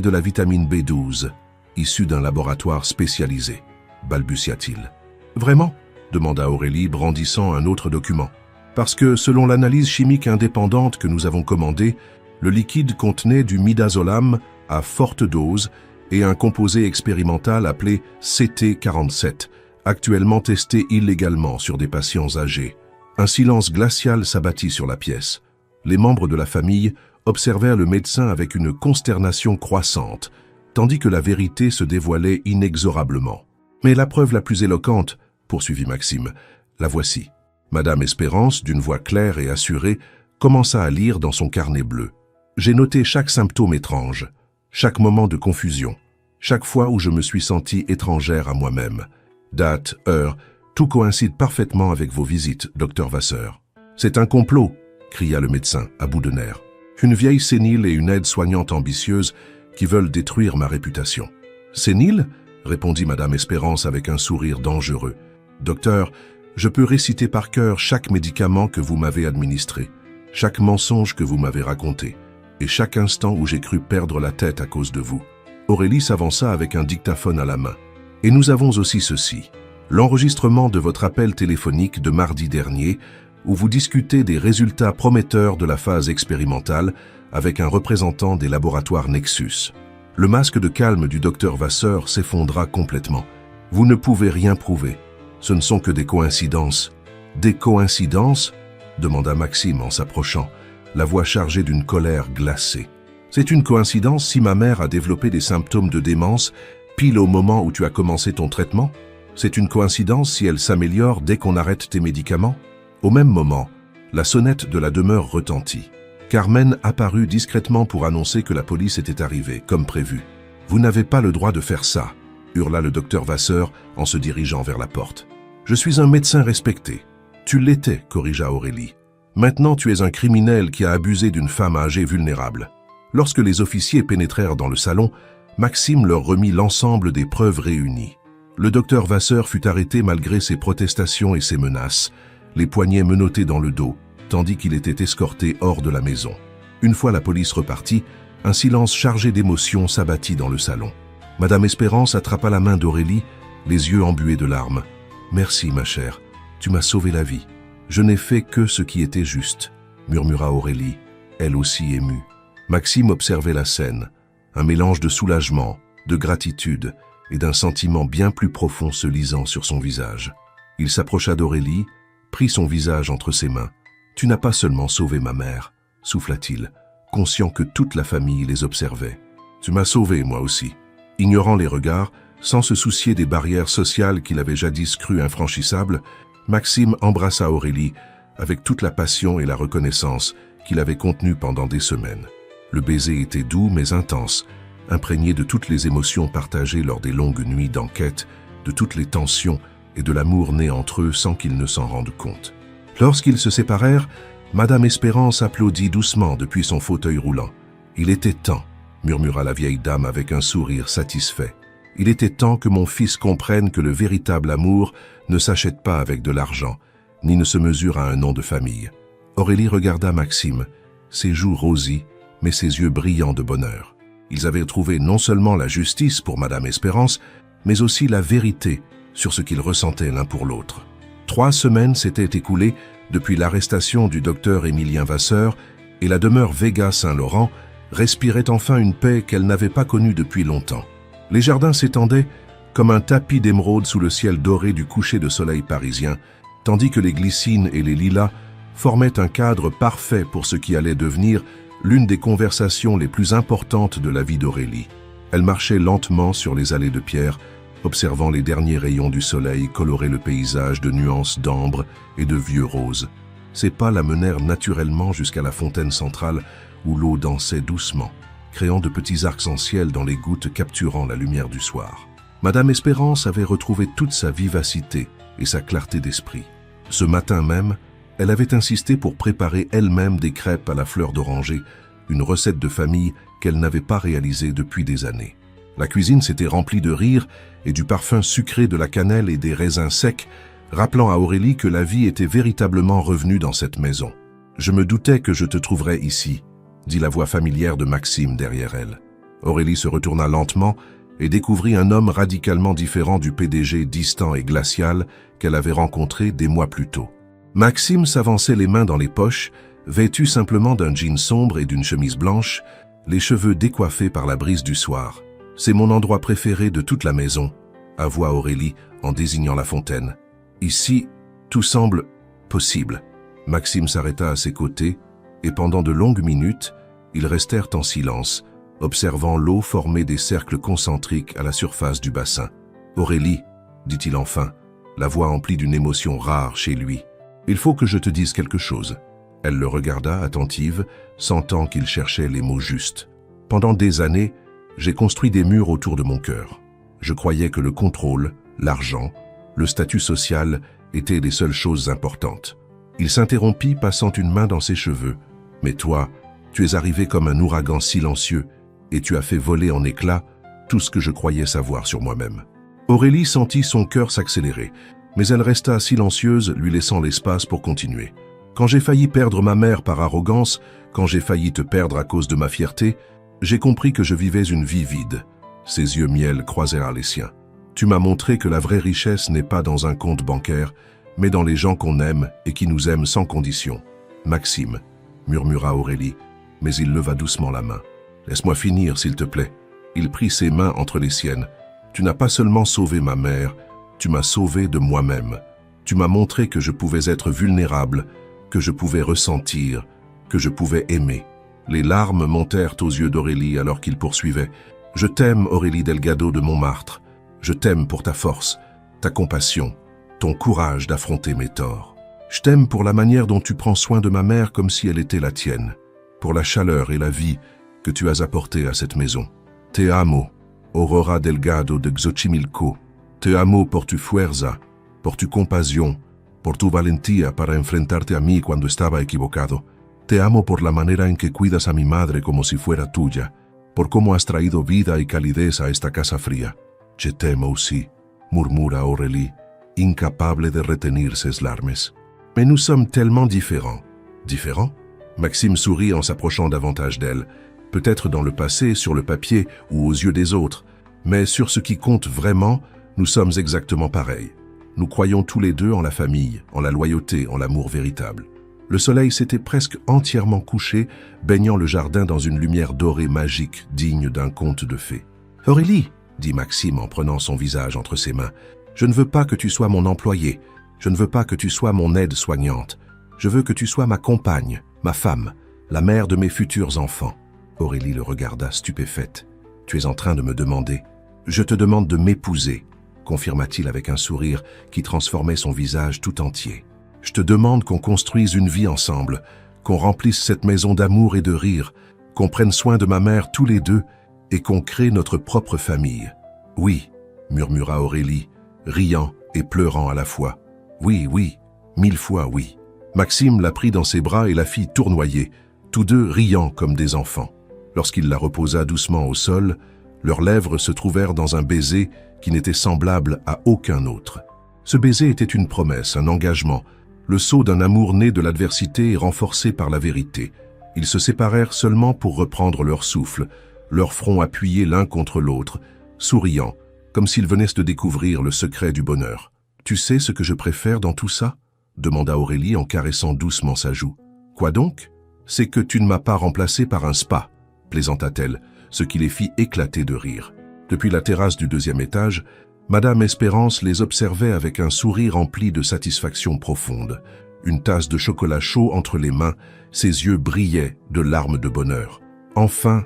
de la vitamine B12, issue d'un laboratoire spécialisé, balbutia-t-il. Vraiment ? Demanda Aurélie, brandissant un autre document. Parce que, selon l'analyse chimique indépendante que nous avons commandée, le liquide contenait du midazolam à forte dose et un composé expérimental appelé CT47, actuellement testé illégalement sur des patients âgés. Un silence glacial s'abattit sur la pièce. Les membres de la famille observèrent le médecin avec une consternation croissante, tandis que la vérité se dévoilait inexorablement. « Mais la preuve la plus éloquente, poursuivit Maxime, la voici. » Madame Espérance, d'une voix claire et assurée, commença à lire dans son carnet bleu. « J'ai noté chaque symptôme étrange, chaque moment de confusion, chaque fois où je me suis sentie étrangère à moi-même. Date, heure, tout coïncide parfaitement avec vos visites, docteur Vasseur. »« C'est un complot !» cria le médecin, à bout de nerfs. « Une vieille sénile et une aide-soignante ambitieuse qui veulent détruire ma réputation. »« Sénile ?» répondit Madame Espérance avec un sourire dangereux. « Docteur, je peux réciter par cœur chaque médicament que vous m'avez administré, chaque mensonge que vous m'avez raconté, et chaque instant où j'ai cru perdre la tête à cause de vous. » Aurélie s'avança avec un dictaphone à la main. « Et nous avons aussi ceci. L'enregistrement de votre appel téléphonique de mardi dernier, où vous discutez des résultats prometteurs de la phase expérimentale avec un représentant des laboratoires Nexus. » Le masque de calme du docteur Vasseur s'effondra complètement. « Vous ne pouvez rien prouver. Ce ne sont que des coïncidences. »« Des coïncidences ?» demanda Maxime en s'approchant, la voix chargée d'une colère glacée. « C'est une coïncidence si ma mère a développé des symptômes de démence pile au moment où tu as commencé ton traitement? C'est une coïncidence si elle s'améliore dès qu'on arrête tes médicaments ?» Au même moment, la sonnette de la demeure retentit. Carmen apparut discrètement pour annoncer que la police était arrivée, comme prévu. « Vous n'avez pas le droit de faire ça !» hurla le docteur Vasseur en se dirigeant vers la porte. « Je suis un médecin respecté. »« Tu l'étais, » corrigea Aurélie. « Maintenant tu es un criminel qui a abusé d'une femme âgée vulnérable. » Lorsque les officiers pénétrèrent dans le salon, Maxime leur remit l'ensemble des preuves réunies. Le docteur Vasseur fut arrêté malgré ses protestations et ses menaces, les poignets menottés dans le dos, tandis qu'il était escorté hors de la maison. Une fois la police repartie, un silence chargé d'émotions s'abattit dans le salon. Madame Espérance attrapa la main d'Aurélie, les yeux embués de larmes. « Merci, ma chère, tu m'as sauvé la vie. Je n'ai fait que ce qui était juste, » murmura Aurélie, elle aussi émue. Maxime observait la scène, un mélange de soulagement, de gratitude et d'un sentiment bien plus profond se lisant sur son visage. Il s'approcha d'Aurélie, prit son visage entre ses mains. « Tu n'as pas seulement sauvé ma mère, » souffla-t-il, conscient que toute la famille les observait. « Tu m'as sauvé, moi aussi. » Ignorant les regards, sans se soucier des barrières sociales qu'il avait jadis crues infranchissables, Maxime embrassa Aurélie avec toute la passion et la reconnaissance qu'il avait contenue pendant des semaines. Le baiser était doux mais intense, imprégné de toutes les émotions partagées lors des longues nuits d'enquête, de toutes les tensions et de l'amour né entre eux sans qu'ils ne s'en rendent compte. Lorsqu'ils se séparèrent, Madame Espérance applaudit doucement depuis son fauteuil roulant. « Il était temps », murmura la vieille dame avec un sourire satisfait. « Il était temps que mon fils comprenne que le véritable amour ne s'achète pas avec de l'argent, ni ne se mesure à un nom de famille. » Aurélie regarda Maxime, ses joues rosies, mais ses yeux brillants de bonheur. Ils avaient trouvé non seulement la justice pour Madame Espérance, mais aussi la vérité sur ce qu'ils ressentaient l'un pour l'autre. 3 semaines s'étaient écoulées depuis l'arrestation du docteur Émilien Vasseur et la demeure Vega Saint-Laurent respirait enfin une paix qu'elle n'avait pas connue depuis longtemps. Les jardins s'étendaient comme un tapis d'émeraude sous le ciel doré du coucher de soleil parisien, tandis que les glycines et les lilas formaient un cadre parfait pour ce qui allait devenir l'une des conversations les plus importantes de la vie d'Aurélie. Elle marchait lentement sur les allées de pierre, observant les derniers rayons du soleil colorer le paysage de nuances d'ambre et de vieux roses. Ses pas la menèrent naturellement jusqu'à la fontaine centrale où l'eau dansait doucement, créant de petits arcs-en-ciel dans les gouttes capturant la lumière du soir. Madame Espérance avait retrouvé toute sa vivacité et sa clarté d'esprit. Ce matin même, elle avait insisté pour préparer elle-même des crêpes à la fleur d'oranger, une recette de famille qu'elle n'avait pas réalisée depuis des années. La cuisine s'était remplie de rire et du parfum sucré de la cannelle et des raisins secs, rappelant à Aurélie que la vie était véritablement revenue dans cette maison. « Je me doutais que je te trouverais ici », dit la voix familière de Maxime derrière elle. Aurélie se retourna lentement et découvrit un homme radicalement différent du PDG distant et glacial qu'elle avait rencontré des mois plus tôt. Maxime s'avançait les mains dans les poches, vêtu simplement d'un jean sombre et d'une chemise blanche, les cheveux décoiffés par la brise du soir. « C'est mon endroit préféré de toute la maison », avoua Aurélie en désignant la fontaine. « Ici, tout semble possible. » Maxime s'arrêta à ses côtés, et pendant de longues minutes, ils restèrent en silence, observant l'eau former des cercles concentriques à la surface du bassin. « Aurélie, dit-il enfin, la voix emplie d'une émotion rare chez lui, il faut que je te dise quelque chose. » Elle le regarda attentive, sentant qu'il cherchait les mots justes. « Pendant des années, j'ai construit des murs autour de mon cœur. Je croyais que le contrôle, l'argent, le statut social étaient les seules choses importantes. » Il s'interrompit, passant une main dans ses cheveux. « Mais toi, tu es arrivé comme un ouragan silencieux et tu as fait voler en éclats tout ce que je croyais savoir sur moi-même. » Aurélie sentit son cœur s'accélérer, mais elle resta silencieuse, lui laissant l'espace pour continuer. « Quand j'ai failli perdre ma mère par arrogance, quand j'ai failli te perdre à cause de ma fierté, j'ai compris que je vivais une vie vide. » Ses yeux miel croisèrent les siens. « Tu m'as montré que la vraie richesse n'est pas dans un compte bancaire, mais dans les gens qu'on aime et qui nous aiment sans condition. »« Maxime, » murmura Aurélie, mais il leva doucement la main. « Laisse-moi finir, s'il te plaît. » Il prit ses mains entre les siennes. « Tu n'as pas seulement sauvé ma mère, tu m'as sauvé de moi-même. Tu m'as montré que je pouvais être vulnérable, que je pouvais ressentir, que je pouvais aimer. » Les larmes montèrent aux yeux d'Aurélie alors qu'il poursuivait. « Je t'aime, Aurélie Delgado de Montmartre. Je t'aime pour ta force, ta compassion, ton courage d'affronter mes torts. Je t'aime pour la manière dont tu prends soin de ma mère comme si elle était la tienne, pour la chaleur et la vie que tu as apportées à cette maison. Te amo, Aurora Delgado de Xochimilco. Te amo por tu fuerza, por tu compasión, por tu valentía para enfrentarte a mí cuando estaba equivocado. Te amo por la manera en que cuidas a mi madre como si fuera tuya, por cómo has traído vida y calidez a esta casa fría. Je t'aime aussi, murmura Aurélie, incapable de retenir ses larmes. Mais nous sommes tellement différents. Différents? Maxime sourit en s'approchant davantage d'elle, peut-être dans le passé, sur le papier ou aux yeux des autres, mais sur ce qui compte vraiment, nous sommes exactement pareils. Nous croyons tous les deux en la famille, en la loyauté, en l'amour véritable. Le soleil s'était presque entièrement couché, baignant le jardin dans une lumière dorée magique, digne d'un conte de fées. « Aurélie, » dit Maxime en prenant son visage entre ses mains, « je ne veux pas que tu sois mon employé, je ne veux pas que tu sois mon aide-soignante. Je veux que tu sois ma compagne, ma femme, la mère de mes futurs enfants. » Aurélie le regarda stupéfaite. « Tu es en train de me demander. Je te demande de m'épouser, » confirma-t-il avec un sourire qui transformait son visage tout entier. « Je te demande qu'on construise une vie ensemble, qu'on remplisse cette maison d'amour et de rire, qu'on prenne soin de ma mère tous les deux et qu'on crée notre propre famille. »« Oui, » murmura Aurélie, riant et pleurant à la fois. « Oui, oui, 1000 fois oui. » Maxime la prit dans ses bras et la fit tournoyer, tous deux riant comme des enfants. Lorsqu'il la reposa doucement au sol, leurs lèvres se trouvèrent dans un baiser qui n'était semblable à aucun autre. Ce baiser était une promesse, un engagement, le sceau d'un amour né de l'adversité et renforcé par la vérité. Ils se séparèrent seulement pour reprendre leur souffle, leurs fronts appuyés l'un contre l'autre, souriant, comme s'ils venaient de découvrir le secret du bonheur. « Tu sais ce que je préfère dans tout ça ?» demanda Aurélie en caressant doucement sa joue. « Quoi donc ? C'est que tu ne m'as pas remplacé par un spa, » plaisanta-t-elle, ce qui les fit éclater de rire. Depuis la terrasse du 2e étage, Madame Espérance les observait avec un sourire rempli de satisfaction profonde. Une tasse de chocolat chaud entre les mains, ses yeux brillaient de larmes de bonheur. « Enfin, »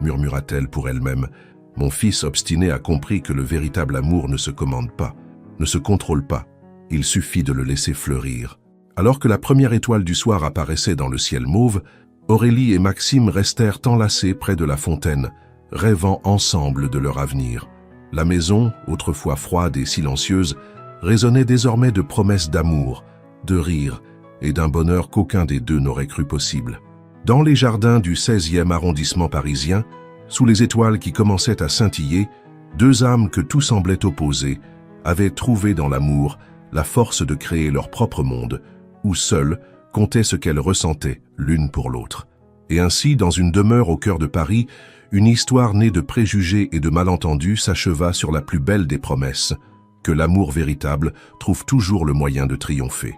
murmura-t-elle pour elle-même, « mon fils obstiné a compris que le véritable amour ne se commande pas, ne se contrôle pas. Il suffit de le laisser fleurir. » Alors que la première étoile du soir apparaissait dans le ciel mauve, Aurélie et Maxime restèrent enlacés près de la fontaine, rêvant ensemble de leur avenir. La maison, autrefois froide et silencieuse, résonnait désormais de promesses d'amour, de rire et d'un bonheur qu'aucun des deux n'aurait cru possible. Dans les jardins du 16e arrondissement parisien, sous les étoiles qui commençaient à scintiller, deux âmes que tout semblait opposer avaient trouvé dans l'amour la force de créer leur propre monde, où seules comptaient ce qu'elles ressentaient l'une pour l'autre. Et ainsi, dans une demeure au cœur de Paris, une histoire née de préjugés et de malentendus s'acheva sur la plus belle des promesses, que l'amour véritable trouve toujours le moyen de triompher.